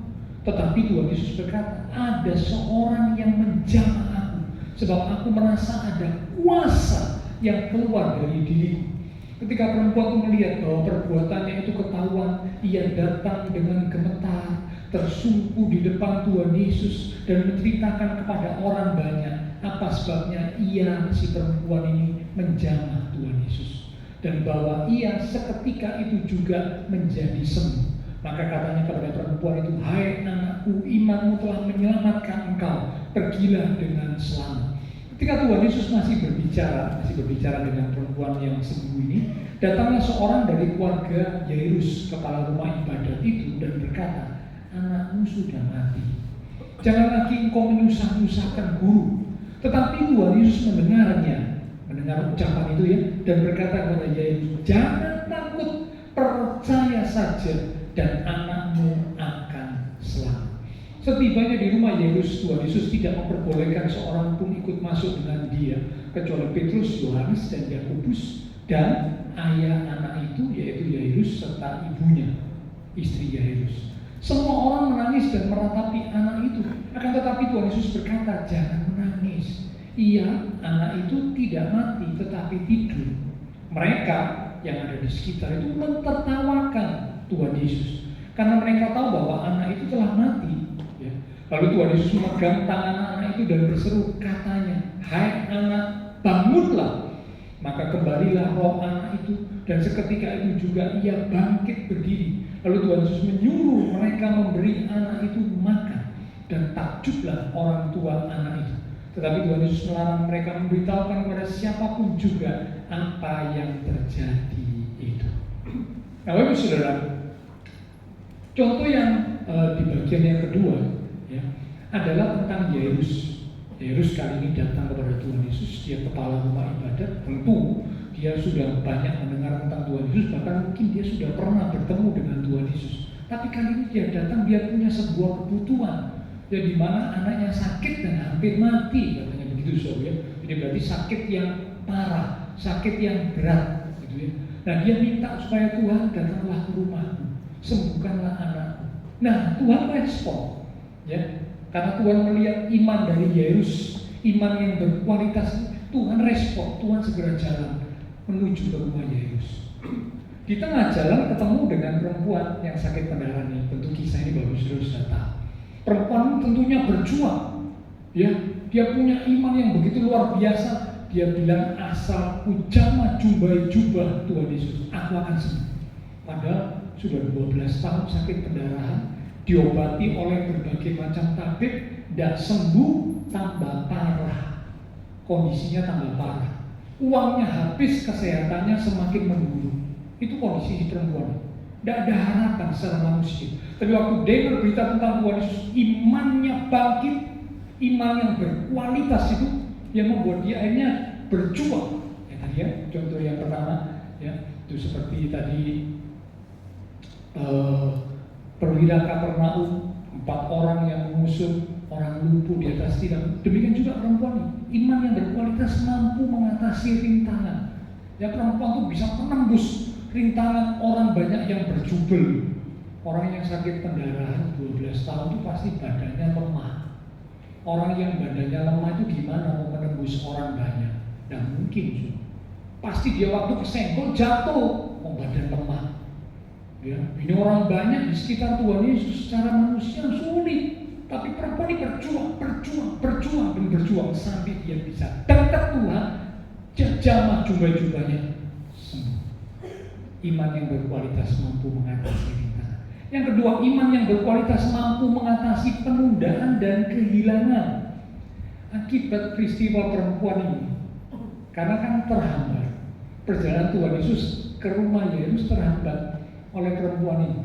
Tetapi Tuhan Yesus berkata, ada seorang yang menjamah aku, sebab aku merasa ada kuasa yang keluar dari diriku. Ketika perempuan itu melihat bahwa perbuatannya itu ketahuan, ia datang dengan gemetar, tersungkur di depan Tuhan Yesus dan menceritakan kepada orang banyak apa sebabnya ia, si perempuan ini, menjamah Tuhan Yesus, dan bahwa ia seketika itu juga menjadi sembuh. Maka katanya kepada perempuan itu, hai anakku, imanmu telah menyelamatkan engkau, pergilah dengan selamat. Ketika Tuhan Yesus masih berbicara dengan perempuan yang sembuh ini, datanglah seorang dari keluarga Yairus, kepala rumah ibadat itu, dan berkata, anakmu sudah mati. Jangan lagi engkau menyusah-nyusahkan guru. Tetapi Tuhan Yesus mendengar ucapan itu ya, dan berkata kepada Yairus, jangan takut, percaya saja, dan anakmu akan selamat. Setibanya di rumah Yairus, Tuhan Yesus tidak memperbolehkan seorang pun ikut masuk dengan dia, kecuali Petrus, Yohanes, dan Yakobus, dan ayah anak itu, yaitu Yairus, serta ibunya, istri Yairus. Semua orang menangis dan meratapi anak itu. Akan tetapi Tuhan Yesus berkata, jangan menangis. Ia, anak itu tidak mati, tetapi tidur. Mereka yang ada di sekitar itu mentertawakan Tuhan Yesus, karena mereka tahu bahwa anak itu telah mati. Ya. Lalu Tuhan Yesus memegang tangan anak itu dan berseru, katanya, hai anak, bangunlah. Maka kembalilah roh anak itu, dan seketika itu juga ia bangkit berdiri. Lalu Tuhan Yesus menyuruh mereka memberi anak itu makan, dan takjublah orang tua anak itu. Tetapi Tuhan Yesus melarang mereka memberitahukan kepada siapapun juga apa yang terjadi itu. Nah, Bapak Saudara, contoh yang di bagian yang kedua ya, adalah tentang Yairus. Yairus kali ini datang kepada Tuhan Yesus, dia kepala rumah ibadat. Tentu dia sudah banyak mendengar tentang Tuhan Yesus, bahkan mungkin dia sudah pernah bertemu dengan Tuhan Yesus. Tapi kali ini dia datang, dia punya sebuah kebutuhan, ya, di mana anaknya sakit dan hampir mati, katanya begitu saudara. Jadi berarti sakit yang parah, sakit yang berat, gitu ya. Nah, dia minta supaya Tuhan datanglah ke rumahku, sembuhkanlah anakku. Nah, Tuhan respon, ya, karena Tuhan melihat iman dari Yairus, iman yang berkualitas. Tuhan respon, Tuhan segera jalan menuju ke rumah Yairus. Di tengah jalan ketemu dengan perempuan yang sakit pendarahan ini. Tentu kisah ini bagus sudah tahu. Perempuan tentunya berjuang, ya, dia punya iman yang begitu luar biasa. Dia bilang, asal ku jamah jubah Tuhan Yesus, aku akan sembuh. Padahal sudah 12 tahun sakit pendarahan, diobati oleh berbagai macam tabib, tidak sembuh, tambah parah. Kondisinya tambah parah. Uangnya habis, kesehatannya semakin menurun. Itu kondisi si perempuan. Tidak ada harapan secara manusia. Tapi waktu dengar berita tentang Tuhan Yesus, imannya bangkit, iman yang berkualitas itu yang membuat dia akhirnya berjuang. Ya tadi ya, contoh yang pertama ya, itu seperti tadi perwira Kapernaum, 4 orang yang mengusung orang lumpuh di atas tiang. Demikian juga perempuan ini, iman yang berkualitas mampu mengatasi rintangan. Ya, perempuan itu bisa menembus rintangan orang banyak yang berjubel. Orang yang sakit pendarahan 12 tahun itu pasti badannya lemah. Orang yang badannya lemah itu gimana mau menembus orang banyak? Tidak mungkin. Pasti dia waktu kesenggol jatuh, badan lemah. Ya, ini orang banyak di sekitar Tuhan Yesus secara manusia sulit, tapi perempuan ini berjuang sampai dia bisa dekat Tuhan, jamah jubah-jubahnya sembuh. Iman yang berkualitas mampu mengatasi rintangan. Yang kedua, iman yang berkualitas mampu mengatasi penundaan dan kehilangan akibat peristiwa perempuan ini. Karena kan terhambat perjalanan Tuhan Yesus ke rumah Yesus terhambat oleh perempuan ini.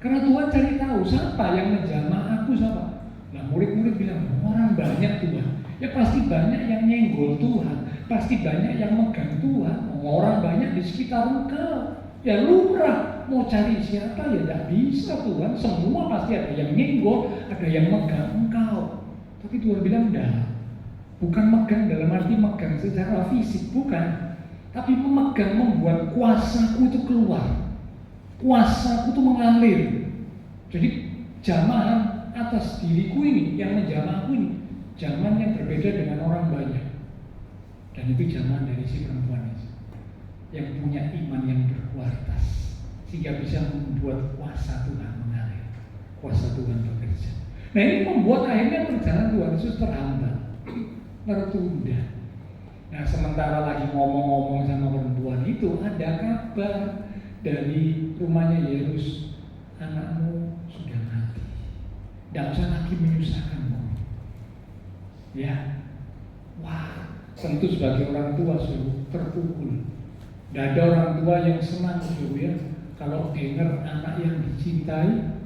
Karena Tuhan cari tahu siapa yang menjamah aku siapa. Nah, murid-murid bilang orang banyak Tuhan. Ya pasti banyak yang nyenggol Tuhan, pasti banyak yang megang Tuhan. Orang banyak di sekitar engkau. Ya lumrah, mau cari siapa ya tidak bisa Tuhan. Semua pasti ada yang nyenggol, ada yang megang engkau. Tapi Tuhan bilang enggak. Bukan megang dalam arti megang secara fisik, bukan. Tapi memegang membuat kuasaku itu keluar. Kuasaku itu mengalir. Jadi jamahan atas diriku ini, yang menjamah aku ini, zaman yang berbeda dengan orang banyak. Dan itu zaman dari si perempuan itu, yang punya iman yang berkualitas, sehingga bisa membuat kuasa Tuhan mengalir, kuasa Tuhan bekerja. Nah ini membuat akhirnya perjalanan Tuhan Yesus terhambat, tertunda. Nah sementara lagi ngomong-ngomong sama perempuan itu, ada kabar dari rumahnya Yesus, anakmu sudah mati, tidak usah lagi menyusahkanmu. Ya, wah, tentu sebagai orang tua sudah terpukul. Tidak ada orang tua yang senang ya, kalau dengar anak yang dicintai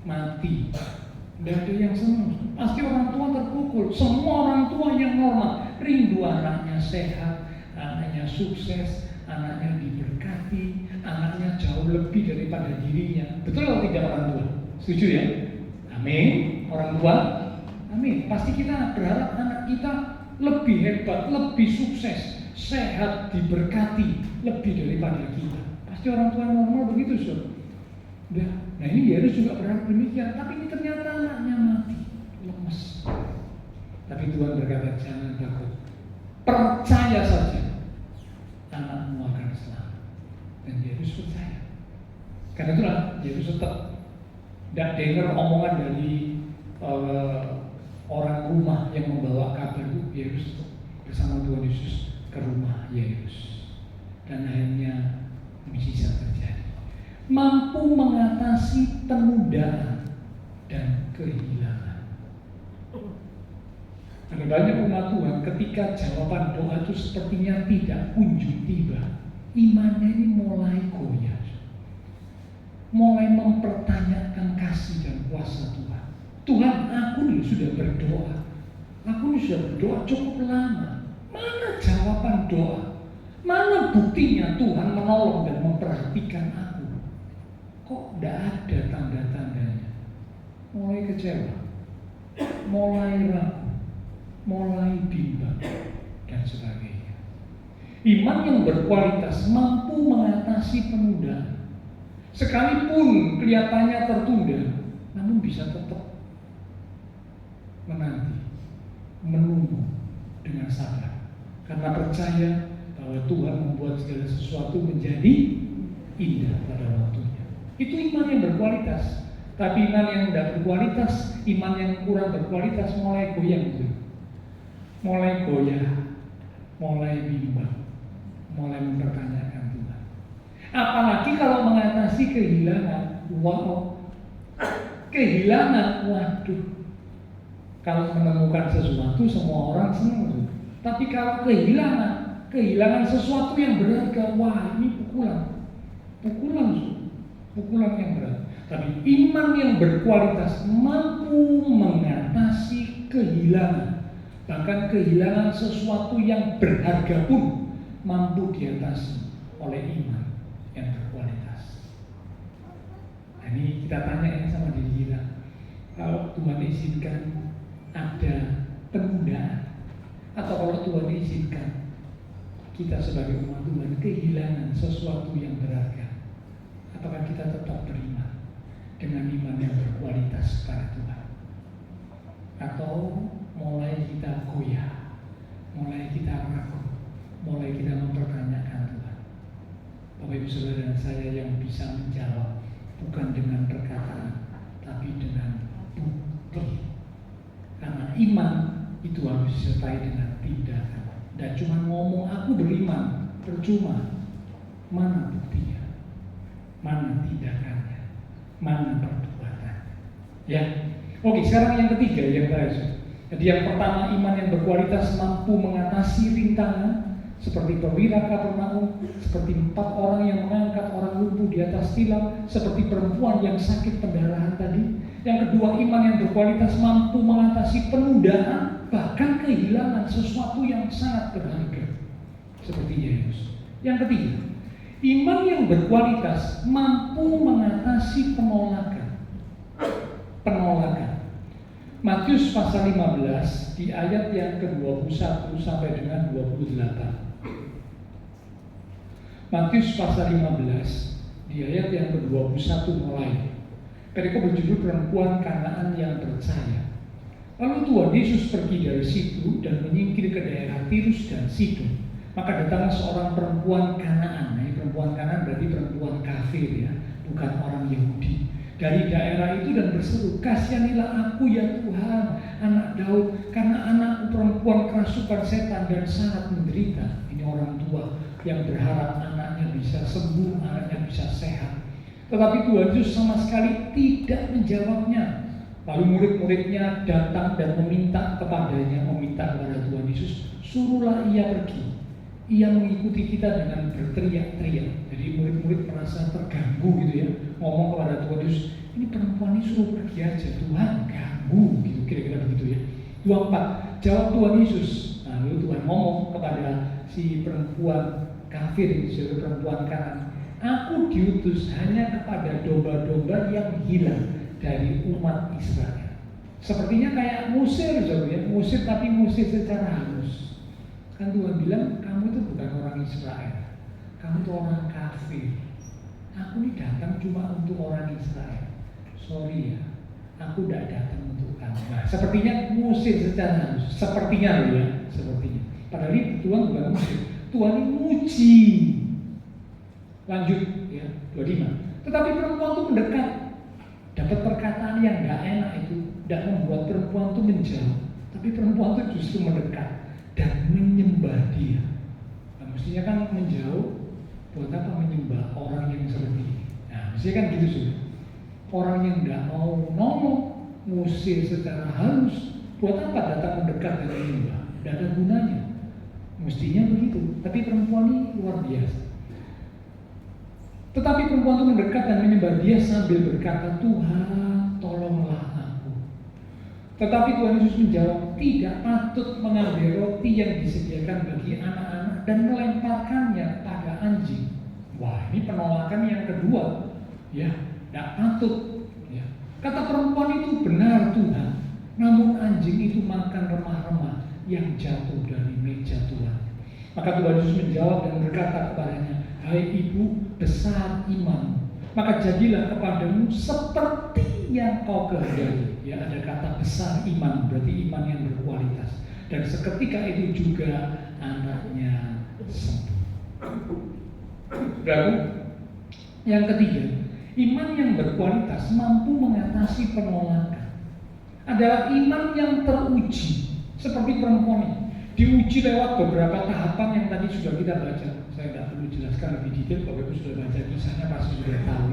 mati. Tidak ada yang senang. Pasti orang tua terpukul. Semua orang tua yang normal rindu anaknya sehat, anaknya sukses, anaknya diberkati, anaknya jauh lebih daripada dirinya. Betul atau tidak orang tua? Setuju ya? Amin. Orang tua? Amin. Pasti kita berharap anak kita lebih hebat, lebih sukses, sehat, diberkati lebih daripada kita. Pasti orang tua normal begitu, Sob. Nah ini Yesus juga berharap demikian. Tapi ini ternyata anaknya mati, lemes. Tapi Tuhan berkata, jangan takut, percaya saja, anakmu akan selamat. Dan Yesus percaya. Karena itulah Yesus tetap tidak dengar omongan dari orang rumah yang membawa kabar itu. Yesus bersama Tuhan Yesus ke rumah Yesus. Dan akhirnya mujizat terjadi. Mampu mengatasi penundaan dan kehilangan. Ada banyak umat Tuhan ketika jawaban doa itu sepertinya tidak kunjung tiba, imannya ini mulai goyah, mulai mempertanyakan kasih dan kuasa Tuhan. Tuhan, aku ini sudah berdoa, aku ini sudah berdoa cukup lama. Mana jawaban doa? Mana buktinya Tuhan menolong dan memperhatikan aku? Kok tidak ada tanda-tandanya? Mulai kecewa, mulai ragu, mulai bimbang, dan sebagainya. Iman yang berkualitas mampu mengatasi penundaan. Sekalipun kelihatannya tertunda, namun bisa tetap menanti, menunggu dengan sabar. Karena percaya bahwa Tuhan membuat segala sesuatu menjadi indah pada waktunya. Itu iman yang berkualitas. Tapi iman yang tidak berkualitas, iman yang kurang berkualitas mulai goyang gitu. Mulai goyah, mulai bimbang, mulai mempertanyakan Tuhan. Apalagi kalau mengatasi kehilangan, wow, kehilangan, waduh. Kalau menemukan sesuatu semua orang senang. Tapi kalau kehilangan sesuatu yang berharga, wah ini pukulan. pukulan yang berat. Tapi iman yang berkualitas mampu mengatasi kehilangan. Bahkan kehilangan sesuatu yang berharga pun mampu diatasi oleh iman yang berkualitas. Nah, ini kita tanya ya sama diri kita. Kalau Tuhan izinkan ada penundaan, atau kalau Tuhan izinkan kita sebagai umat Tuhan kehilangan sesuatu yang berharga, apakah kita tetap beriman dengan iman yang berkualitas kepada Tuhan? Atau mulai kita goyah, mulai kita ragu, mulai kita mempertanyakan Tuhan? Bapak Ibu Saudara dan saya yang bisa menjawab bukan dengan perkataan, tapi dengan bukti. Karena iman itu harus disertai dengan tindakan. Dan cuma ngomong aku beriman, percuma. Mana buktinya? Mana tindakannya? Mana perbuatan? Ya. Oke, sekarang yang ketiga yang terakhir. Jadi yang pertama, iman yang berkualitas mampu mengatasi rintangan, seperti perwira Kapernaum, seperti 4 orang yang mengangkat orang lumpuh di atas tilam, seperti perempuan yang sakit pendarahan tadi. Yang kedua, iman yang berkualitas mampu mengatasi penundaan, bahkan kehilangan sesuatu yang sangat berharga, seperti Yesus. Yang ketiga, iman yang berkualitas mampu mengatasi penolakan. Matius pasal 15 di ayat yang ke-21 sampai dengan 28. Matius pasal 15 di ayat yang ke-21 mulai. Perikop berjudul perempuan Kanaan yang percaya. Lalu Tuhan Yesus pergi dari situ dan menyingkir ke daerah Tirus dan Sidon. Maka datanglah seorang perempuan Kanaan. Nah, perempuan Kanaan berarti perempuan kafir ya, bukan orang Yahudi. Dari daerah itu dan berseru, kasihanilah aku ya Tuhan, anak Daud, karena anakku perempuan kerasukan setan dan sangat menderita. Ini orang tua yang berharap anaknya bisa sembuh, anaknya bisa sehat. Tetapi Tuhan Yesus sama sekali tidak menjawabnya. Lalu murid-muridnya datang dan meminta kepada Tuhan Yesus, suruhlah ia pergi. Ia mengikuti kita dengan berteriak-teriak. Jadi murid-murid merasa terganggu gitu ya, ngomong kepada Tuhan Yesus, ini perempuan ini suruh pergi aja, Tuhan ganggu gitu, kira-kira begitu ya. 24, jawab Tuhan Yesus. Nah, lalu Tuhan ngomong kepada si perempuan kafir, si perempuan Kanaan, aku diutus hanya kepada domba-domba yang hilang dari umat Israel. Sepertinya kayak ngusir, ya, ngusir tapi ngusir secara halus. Kan Tuhan bilang, kamu itu bukan orang Israel, kamu itu orang kafir. Aku ini datang cuma untuk orang Israel. Sorry ya, aku tidak datang untuk kamu. Nah, sepertinya ngusir secara halus. Sepertinya loh ya, sepertinya. Padahal Tuhan bukan ngusir, Tuhan ini muji. Lanjut ya, 25. Tetapi perempuan itu mendekat, dapat perkataan yang tidak enak itu, tidak membuat perempuan itu menjauh, tapi perempuan itu justru mendekat dan menyembah dia. Nah, mestinya kan menjauh, buat apa menyembah orang yang seperti ini? Nah, mestinya kan gitu sih. Orang yang tidak mau ngomong, ngusir secara halus, buat apa datang mendekat dan menyembah? Tidak ada gunanya. Mestinya begitu. Tapi perempuan ini luar biasa. Tetapi perempuan itu mendekat dan menyembah dia sambil berkata, Tuhan, tolonglah aku. Tetapi Tuhan Yesus menjawab, tidak patut mengambil roti yang disediakan bagi anak-anak dan melemparkannya pada anjing. Wah, ini penolakan yang kedua. Ya, tidak patut. Ya. Kata perempuan itu, benar Tuhan, namun anjing itu makan remah-remah yang jatuh dari meja Tuhan. Maka Tuhan Yesus menjawab dan berkata kepadanya, hai ibu, besar iman, maka jadilah kepadamu seperti yang kau kehendaki. Ya, ada kata besar iman, berarti iman yang berkualitas. Dan seketika itu juga anaknya sembuh. Lalu yang ketiga, iman yang berkualitas mampu mengatasi penolakan. Adalah iman yang teruji, seperti perempuan ini. Diuji lewat beberapa tahapan yang tadi sudah kita baca. Saya tidak perlu jelaskan lebih detail, Bapak Ibu sudah baca kisahnya pasti sudah tahu.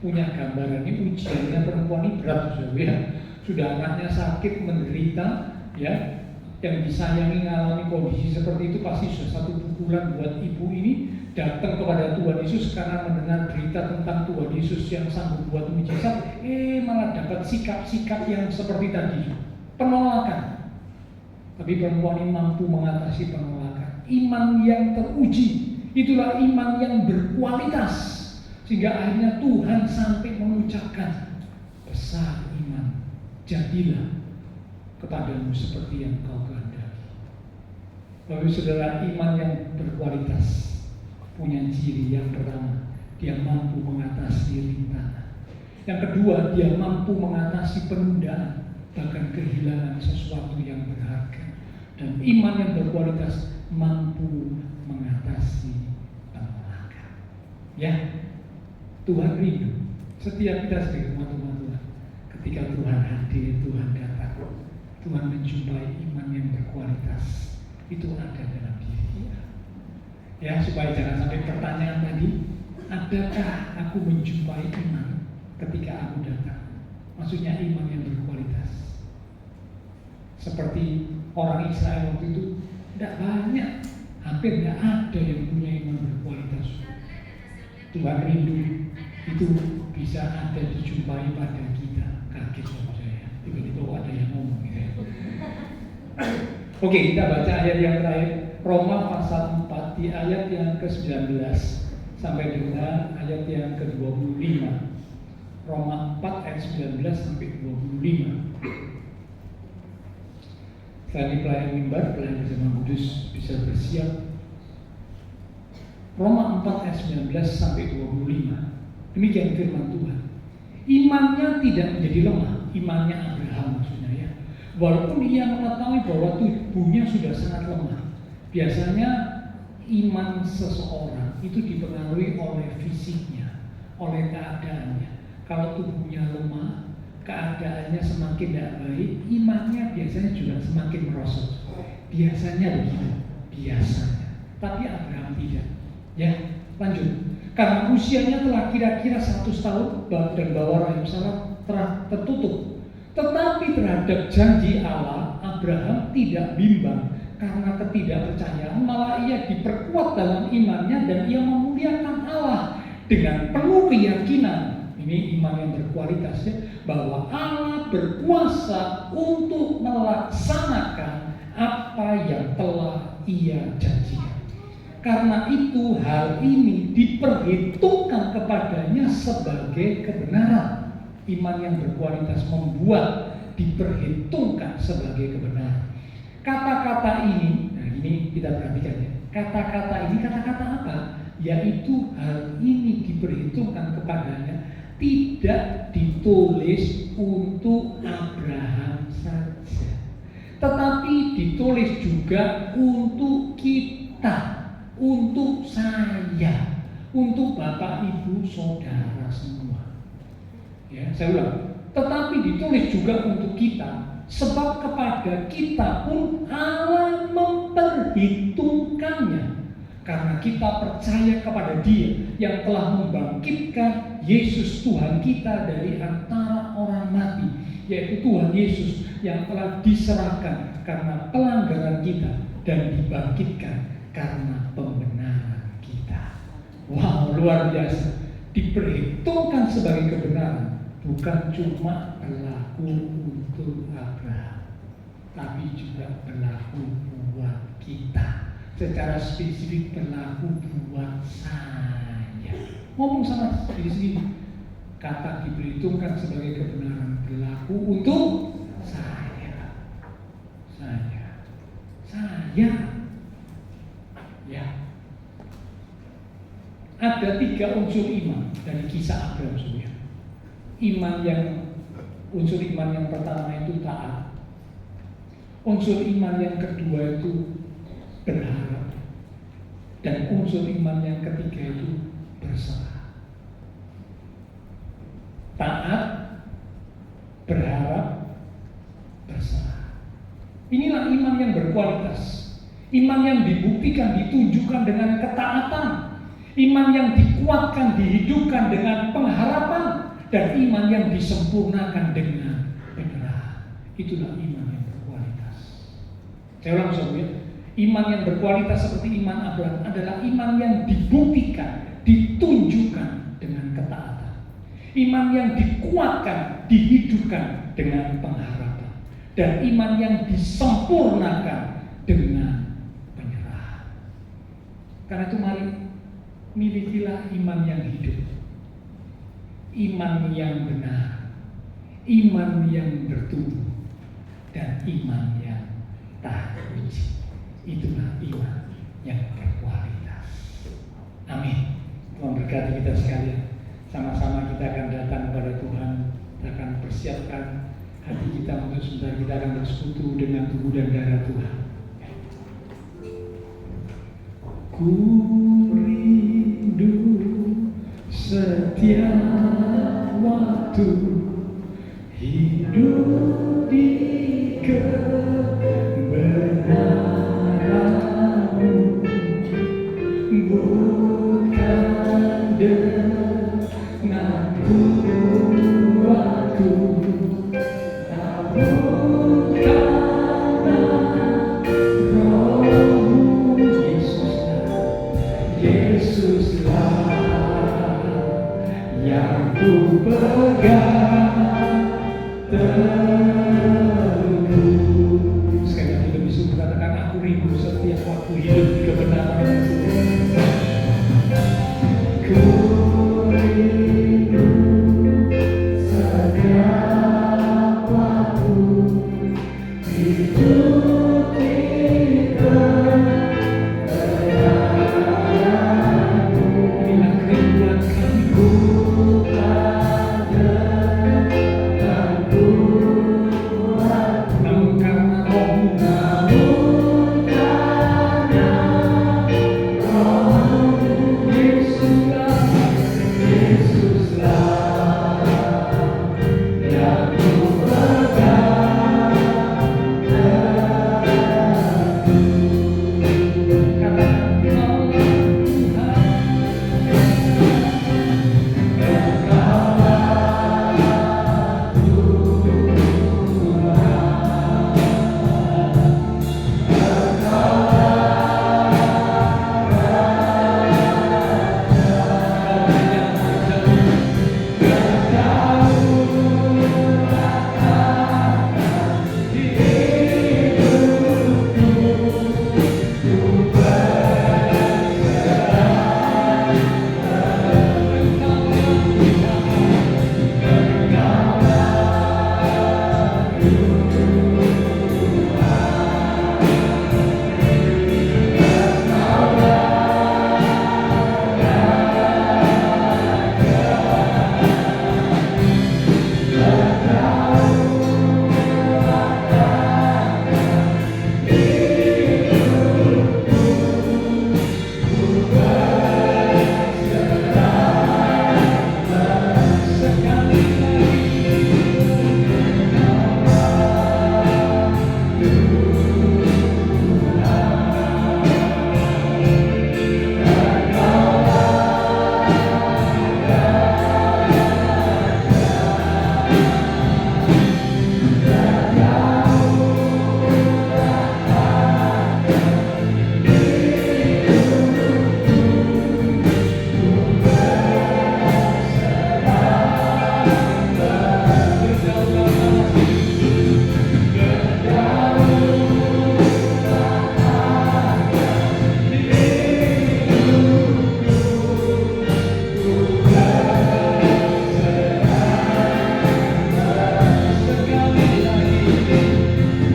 Punya gambaran ini ujiannya perempuan ini berat ya. Sudah anaknya sakit menderita, ya, yang disayangi mengalami kondisi seperti itu pasti sudah satu pukulan buat ibu ini. datang kepada Tuhan Yesus karena mendengar berita tentang Tuhan Yesus yang sanggup buat mujizat, malah dapat sikap-sikap yang seperti tadi, penolakan. Tapi perempuan ini mampu mengatasi penolakan. Iman yang teruji, itulah iman yang berkualitas, sehingga akhirnya Tuhan sampai mengucapkan, besar iman, jadilah kepadamu seperti yang kau kehendaki. Bapak Saudara, iman yang berkualitas punya ciri yang pertama, dia mampu mengatasi rintangan. Yang kedua, dia mampu mengatasi penundaan, bahkan kehilangan sesuatu yang berharga. Dan iman yang berkualitas mampu mengatasi penolakan. Ya, Tuhan rindu setiap kita sebagai umat-umat Tuhan. Ketika Tuhan hadir, Tuhan datang, Tuhan menjumpai iman yang berkualitas. Itu ada dalam diri kita. Ya, supaya jangan sampai pertanyaan tadi, adakah aku menjumpai iman ketika aku datang? Maksudnya iman yang berkualitas. Seperti orang Israel waktu itu, tidak banyak, hampir tidak ada yang punya iman berkualitas. Tuhan rindu itu bisa ada dijumpai pada kita. Kaget saya, tiba-tiba ada yang ngomong gitu ya. Oke, kita baca ayat yang terakhir, Roma pasal 4 di ayat yang ke-19 sampai dengan ayat yang ke-25. Roma 4 ayat 19 sampai 25. Tadi pelayan mimbar, pelayan bersama kudus bisa bersiap. Roma 4 ayat 19 sampai 25. Demikian firman Tuhan. Imannya tidak menjadi lemah, imannya Abraham maksudnya ya. Walaupun ia mengetahui bahwa tubuhnya sudah sangat lemah. Biasanya iman seseorang itu dipengaruhi oleh fisiknya, oleh keadaannya. Kalau tubuhnya lemah, keadaannya semakin tidak baik, imannya biasanya juga semakin merosot. Biasanya begitu, biasanya. Tapi Abraham tidak. Ya, lanjut. Karena usianya telah kira-kira 100 tahun dan bahwa rahim Sarah telah tertutup. Tetapi terhadap janji Allah, Abraham tidak bimbang karena ketidakpercayaan, malah ia diperkuat dalam imannya dan ia memuliakan Allah dengan penuh keyakinan. Ini iman yang berkualitas ya, bahwa Allah berkuasa untuk melaksanakan apa yang telah ia janjikan. Karena itu hal ini diperhitungkan kepadanya sebagai kebenaran. Iman yang berkualitas membuat diperhitungkan sebagai kebenaran. Kata-kata ini, nah ini kita perhatikan ya. Kata-kata ini kata-kata apa? Yaitu hal ini diperhitungkan kepadanya tidak ditulis untuk Abraham saja, tetapi ditulis juga untuk kita. Untuk saya, untuk Bapak, Ibu, Saudara semua. Ya, saya ulang. Tetapi ditulis juga untuk kita, sebab kepada kita pun Allah memperhitungkannya. Karena kita percaya kepada Dia yang telah membangkitkan Yesus Tuhan kita dari antara orang mati, yaitu Tuhan Yesus yang telah diserahkan karena pelanggaran kita dan dibangkitkan karena pembenaran kita. Wow, luar biasa. Diperhitungkan sebagai kebenaran, bukan cuma berlaku untuk Abraham, tapi juga berlaku buat kita. Secara spesifik berlaku buat saya. Ngomong sama diri sendiri. Kata diperhitungkan sebagai kebenaran berlaku untuk saya. Saya. Ya, ada 3 unsur iman dari kisah Abraham sebenarnya. Unsur iman yang pertama itu taat. Unsur iman yang kedua itu berharap. Dan unsur iman yang ketiga itu berserah. Taat, berharap, berserah. Inilah iman yang berkualitas. Iman yang dibuktikan, ditunjukkan dengan ketaatan. Iman yang dikuatkan, dihidupkan dengan pengharapan. Dan iman yang disempurnakan dengan penyerahan. Itulah iman yang berkualitas. Saya ulang saudara, Iman yang berkualitas seperti iman Abraham adalah iman yang dibuktikan, ditunjukkan dengan ketaatan. Iman yang dikuatkan, dihidupkan dengan pengharapan. Dan iman yang disempurnakan dengan penyerahan. Karena itu mari milikilah iman yang hidup, iman yang benar, iman yang bertumbuh, dan iman yang tak uji. Itulah iman yang berkualitas. Amin. Tuhan berkati kita sekalian. Sama-sama kita akan datang kepada Tuhan. Kita akan persiapkan hati kita untuk sebentar kita akan bersekutu dengan tubuh dan darah Tuhan. Ku rindu setiap waktu hidup di kebenaran. Bukan dengan kuatku, namun karena Roh-Mu Yesuslah yang ku pegang teguh. Sekali lagi lebih suka katakan, aku rindu setiap waktu hidup di kebenaran itu. Ku rindu setiap waktu hidup di kebenaran-Mu. Inilah kerinduan kami. Bukan dengan kuatku, namun karena Roh-Mu. Namun karena Roh-Mu Yesuslah yang ku pegang teguh.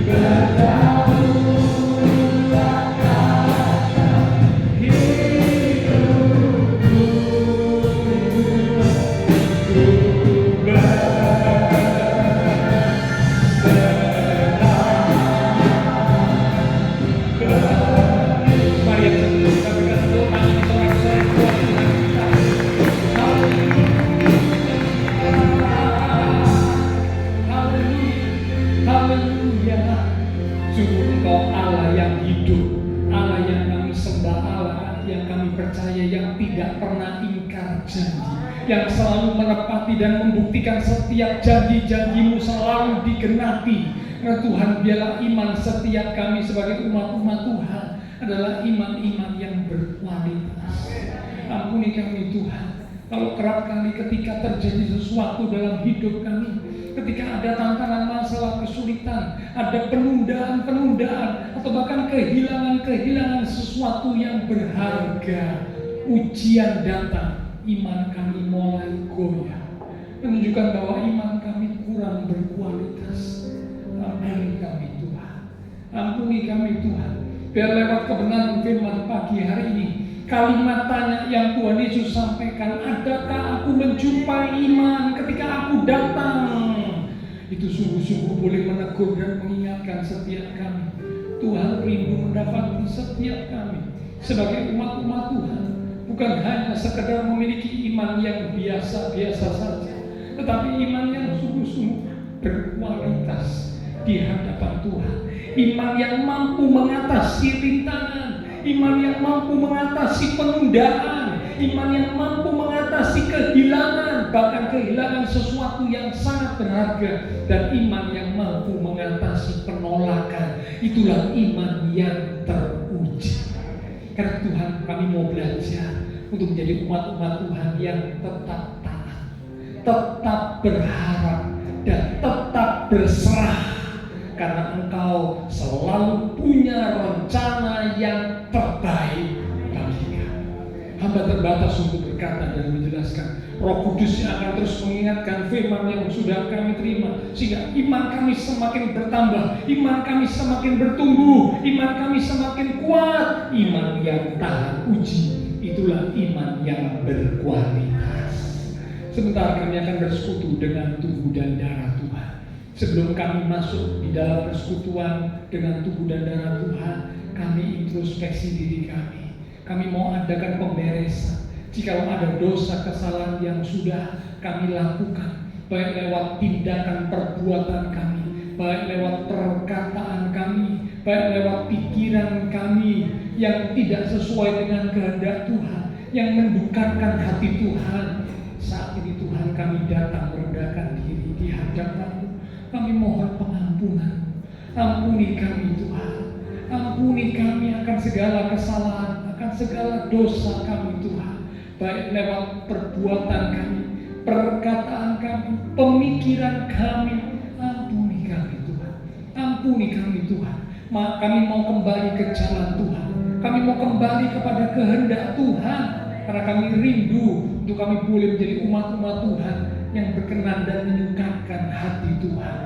Katakan yang selalu menepati dan membuktikan setiap janji-janji-Mu selalu digenapi Karena Tuhan, biarlah iman setiap kami sebagai umat-umat Tuhan adalah iman-iman yang berkualitas. Ampuni kami Tuhan, kalau kerap kali ketika terjadi sesuatu dalam hidup kami, ketika ada tantangan, masalah, kesulitan, ada penundaan-penundaan, atau bahkan kehilangan-kehilangan sesuatu yang berharga, ujian datang, iman kami mulai goyah, menunjukkan bahwa iman kami kurang berkualitas. Ampuni kami Tuhan, ampuni kami Tuhan. Biar lewat kebenaran firman pagi hari ini, kalimat tanya yang Tuhan Yesus sampaikan, adakah aku menjumpai iman ketika aku datang? Itu sungguh-sungguh boleh menegur dan mengingatkan setiap kami. Tuhan rindu mendapati setiap kami sebagai umat-umat Tuhan, bukan hanya sekedar memiliki iman yang biasa-biasa saja, tetapi iman yang sungguh-sungguh berkualitas di hadapan Tuhan. Iman yang mampu mengatasi rintangan, iman yang mampu mengatasi penundaan, iman yang mampu mengatasi kehilangan, bahkan kehilangan sesuatu yang sangat berharga, dan iman yang mampu mengatasi penolakan. Itulah iman yang teruji. Karena Tuhan, kami mau belajar untuk menjadi umat-umat Tuhan yang tetap taat, tetap berharap, dan tetap berserah. Karena Engkau selalu punya rencana yang terbaik bagi kami. Hamba terbatas untuk berkata dan menjelaskan. Roh Kudus yang akan terus mengingatkan firman yang sudah kami terima, sehingga iman kami semakin bertambah, iman kami semakin bertumbuh, iman kami semakin kuat. Iman yang tahan uji, itulah iman yang berkualitas. Sebentar kami akan bersekutu dengan tubuh dan darah Tuhan. Sebelum kami masuk di dalam persekutuan dengan tubuh dan darah Tuhan, kami introspeksi diri kami. Kami mau adakan pemberesan. Jika ada dosa kesalahan yang sudah kami lakukan, baik lewat tindakan perbuatan kami, baik lewat perkataan kami, baik lewat pikiran kami yang tidak sesuai dengan kehendak Tuhan, yang mendukakan hati Tuhan, saat ini Tuhan kami datang merendahkan diri di hadapan-Mu. Kami mohon pengampunan. Ampuni kami Tuhan. Ampuni kami akan segala kesalahan, akan segala dosa kami Tuhan. Baik lewat perbuatan kami, perkataan kami, pemikiran kami. Ampuni kami Tuhan. Ampuni kami Tuhan. Kami mau kembali ke jalan Tuhan. Kami mau kembali kepada kehendak Tuhan. Karena kami rindu untuk kami boleh menjadi umat-umat Tuhan yang berkenan dan menyukakan hati Tuhan.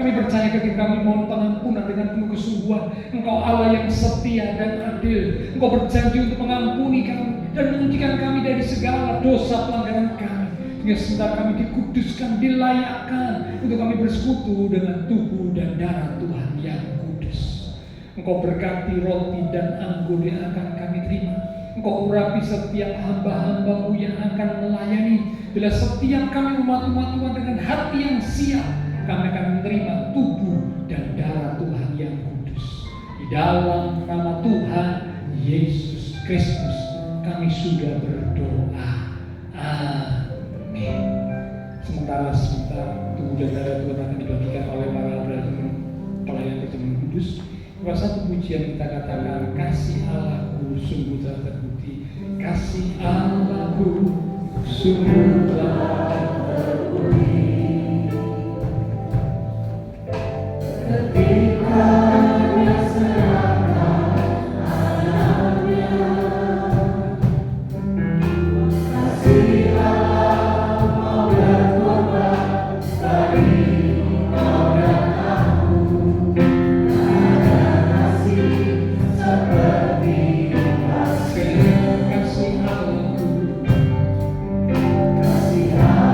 Kami percaya ketika kami mohon pengampunan dengan penuh kesungguhan, Engkau Allah yang setia dan adil. Engkau berjanji untuk mengampuni kami dan menyucikan kami dari segala dosa pelanggaran kami, sehingga sebentar kami dikuduskan, dilayakkan untuk kami bersekutu dengan tubuh dan darah Tuhan yang kudus. Engkau berkati roti dan anggur yang akan kami terima. Engkau urapi setiap hamba-hamba-Mu yang akan melayani. Bila setiap kami umat-umat Tuhan dengan hati yang siap, kami akan menerima tubuh dan darah Tuhan yang kudus. Di dalam nama Tuhan Yesus Kristus kami sudah berdoa. Amin. Sementara tubuh dan darah Tuhan akan dibagikan oleh para pelayan pertemuan kudus. Salah satu pujian kita katakan, kasih Allahku sungguh telah terbukti. Kasih Allahku sungguh telah terbukti. Ketika Dia serahkan anaknya, kasih Allah mau berkorban bagi kau dan aku. Kasih Allahku, kasih Allah.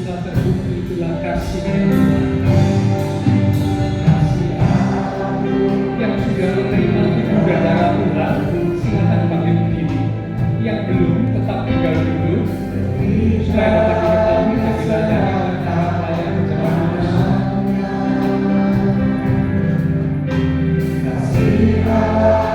telah terbukti itulah kasih Tuhan. Kasih Allah yang sudah menerima tubuh dan darah Tuhan, silakan panggil berdiri. Yang belum tetap tinggal duduk supaya dapat diketahui hasilnya dan cara pelayanan bersama Kudus. Kasih Allah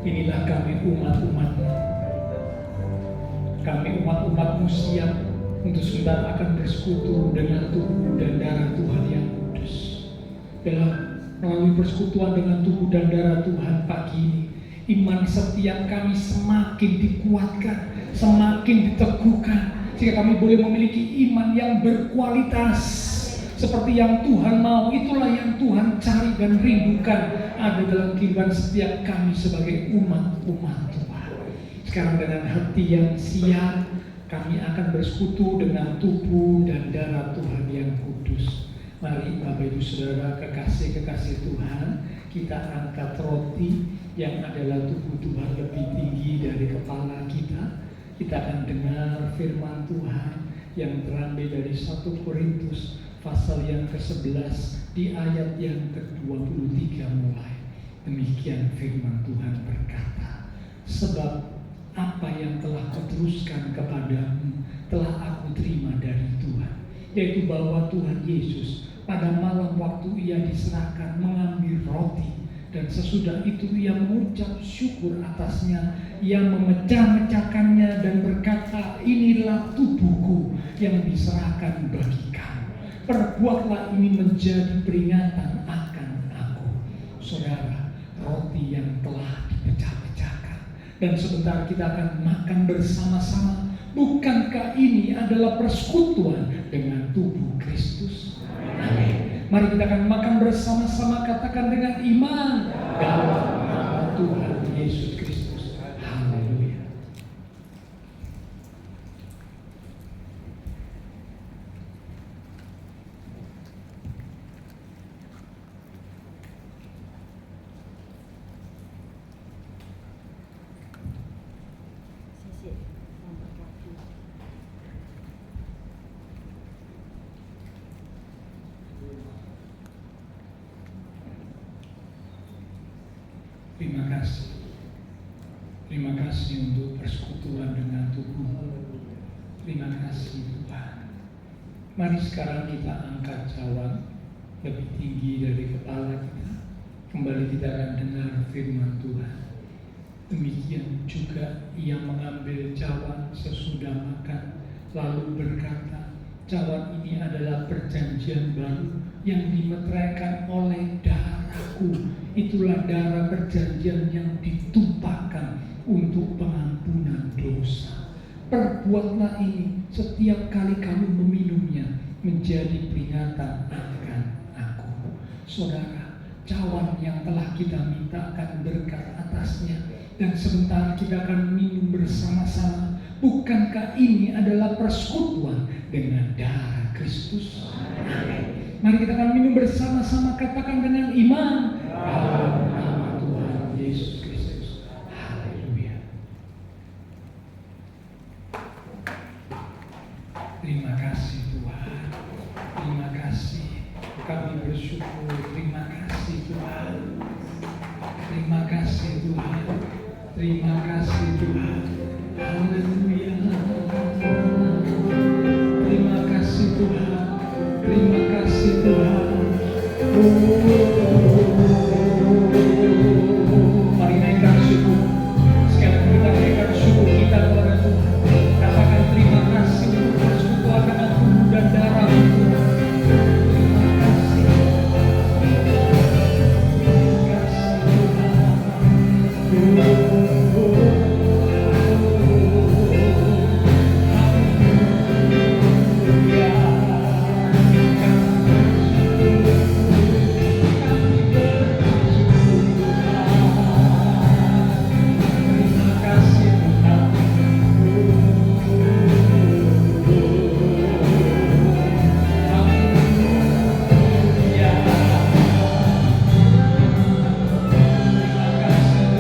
Inilah kami umat-umat-Mu. Kami umat-umat-Mu siap untuk sebentar akan bersekutu dengan tubuh dan darah Tuhan yang kudus. Melalui persekutuan dengan tubuh dan darah Tuhan pagi ini, iman setiap kami semakin dikuatkan, semakin diteguhkan, sehingga kami boleh memiliki iman yang berkualitas seperti yang Tuhan mau. Itulah yang Tuhan cari dan rindukan ada dalam kehidupan setiap kami sebagai umat-umat Tuhan. Sekarang dengan hati yang siap, kami akan bersekutu dengan tubuh dan darah Tuhan yang kudus. Mari Bapak Ibu Saudara kekasih-kekasih Tuhan, kita angkat roti yang adalah tubuh Tuhan lebih tinggi dari kepala kita. Kita akan dengar firman Tuhan yang terambil dari 1 Korintus pasal yang ke-11 di ayat yang ke-23 mulai. Demikian firman Tuhan berkata, sebab apa yang telah kuteruskan kepadamu telah aku terima dari Tuhan, yaitu bahwa Tuhan Yesus pada malam waktu ia diserahkan mengambil roti, dan sesudah itu ia mengucap syukur atasnya, ia memecah-mecahkannya dan berkata, inilah tubuhku yang diserahkan bagi kamu. Perbuatlah ini menjadi peringatan akan aku. Saudara, roti yang telah dipecah-pecahkan, dan sebentar kita akan makan bersama-sama. Bukankah ini adalah persekutuan dengan tubuh Kristus? Amin. Mari kita akan makan bersama-sama, katakan dengan iman dalam nama Tuhan Yesus Kristus. Haleluya. Terima kasih. Terima kasih untuk persekutuan dengan tubuh. Terima kasih Tuhan. Mari sekarang kita angkat cawan lebih tinggi dari kepala kita. Kembali kita akan dengar firman Tuhan. Demikian juga ia mengambil cawan sesudah makan, lalu berkata, cawan ini adalah perjanjian baru yang dimeteraikan oleh darahku. Itulah darah perjanjian yang ditumpahkan untuk pengampunan dosa. Perbuatlah ini setiap kali kamu meminumnya menjadi peringatan akan aku. Saudara, cawan yang telah kita mintakan berkat atasnya, dan sebentar kita akan minum bersama-sama. Bukankah ini adalah persekutuan dengan darah Kristus? Amin. Mari kita akan minum bersama-sama, katakan dengan iman dalam nama Tuhan Yesus Kristus. Haleluya. Terima kasih Tuhan. Terima kasih. Kami bersyukur. Terima kasih Tuhan. Terima kasih Tuhan. Terima kasih Tuhan. Haleluya. Terima kasih Tuhan. Terima kasih Tuhan. Mari naikkan syukur. Sekali kita naikkan syukur kita kepada Tuhan. Katakan terima kasih untuk persekutuan dengan tubuh dan darah Tuhan. Terima kasih. Terima kasih Tuhan.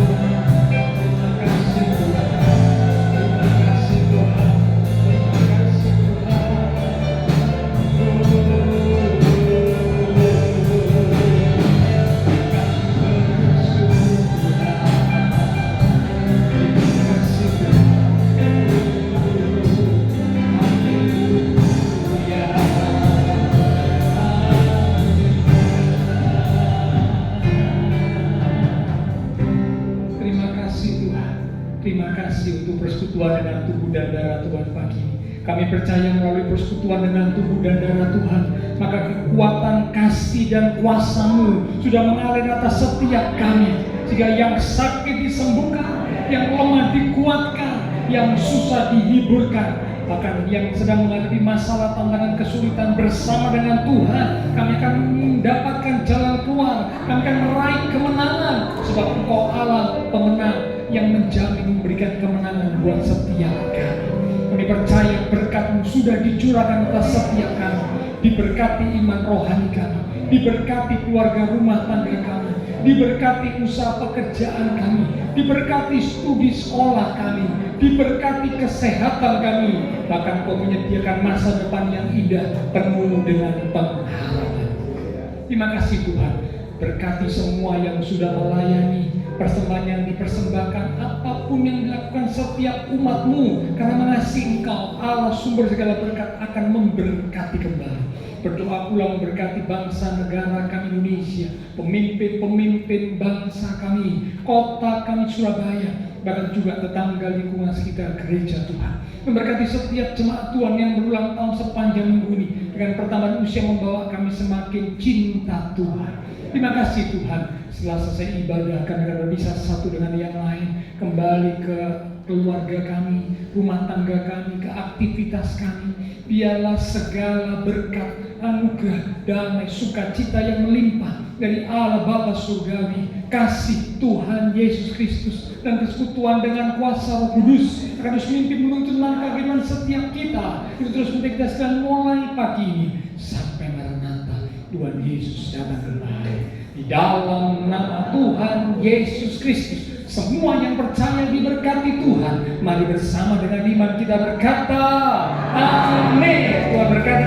Kami percaya melalui persekutuan dengan tubuh dan darah Tuhan, maka kekuatan kasih dan kuasa-Mu sudah mengalir atas setiap kami, sehingga yang sakit di disembuhkan, yang lemah dikuatkan, yang susah dihiburkan. Bahkan yang sedang menghadapi masalah, tantangan, kesulitan, bersama dengan Tuhan kami akan mendapatkan jalan keluar. Kami akan meraih kemenangan, sebab Engkau Allah pemenang yang menjamin memberikan kemenangan buat setiap kami. Kami percaya berkat-Mu sudah dicurahkan atas setiap kami. Diberkati iman rohani kami, diberkati keluarga rumah tangga kami, diberkati usaha pekerjaan kami, diberkati studi sekolah kami, diberkati kesehatan kami. Bahkan Kau menyediakan masa depan yang indah penuh dengan pengharapan. Terima kasih Tuhan. Berkati semua yang sudah melayani, persembahan yang dipersembahkan, apapun yang dilakukan setiap umat-Mu, karena mengasihi Engkau Allah sumber segala berkat akan memberkati kembali. Berdoa pula memberkati bangsa negara kami Indonesia, pemimpin-pemimpin bangsa kami, kota kami Surabaya, bahkan juga tetangga lingkungan sekitar gereja Tuhan. Memberkati setiap jemaat Tuhan yang berulang tahun sepanjang minggu ini, dengan pertambahan usia membawa kami semakin cinta Tuhan. Terima kasih Tuhan. Setelah selesai ibadah, kami akan berpisah satu dengan yang lain, kembali ke keluarga kami, rumah tangga kami, ke aktivitas kami. Biarlah segala berkat, anugerah, damai, sukacita yang melimpah dari Allah Bapa Surgawi, kasih Tuhan Yesus Kristus, dan persekutuan dengan kuasa Roh Kudus akan terus memimpin menuntun langkah iman setiap kita. Itu terus kita sedang mulai pagi ini sampai Maranatha, Tuhan Yesus datang kembali. Di dalam nama Tuhan Yesus Kristus, semua yang percaya diberkati Tuhan. Mari bersama dengan iman kita berkata, amin. Tuhan berkati.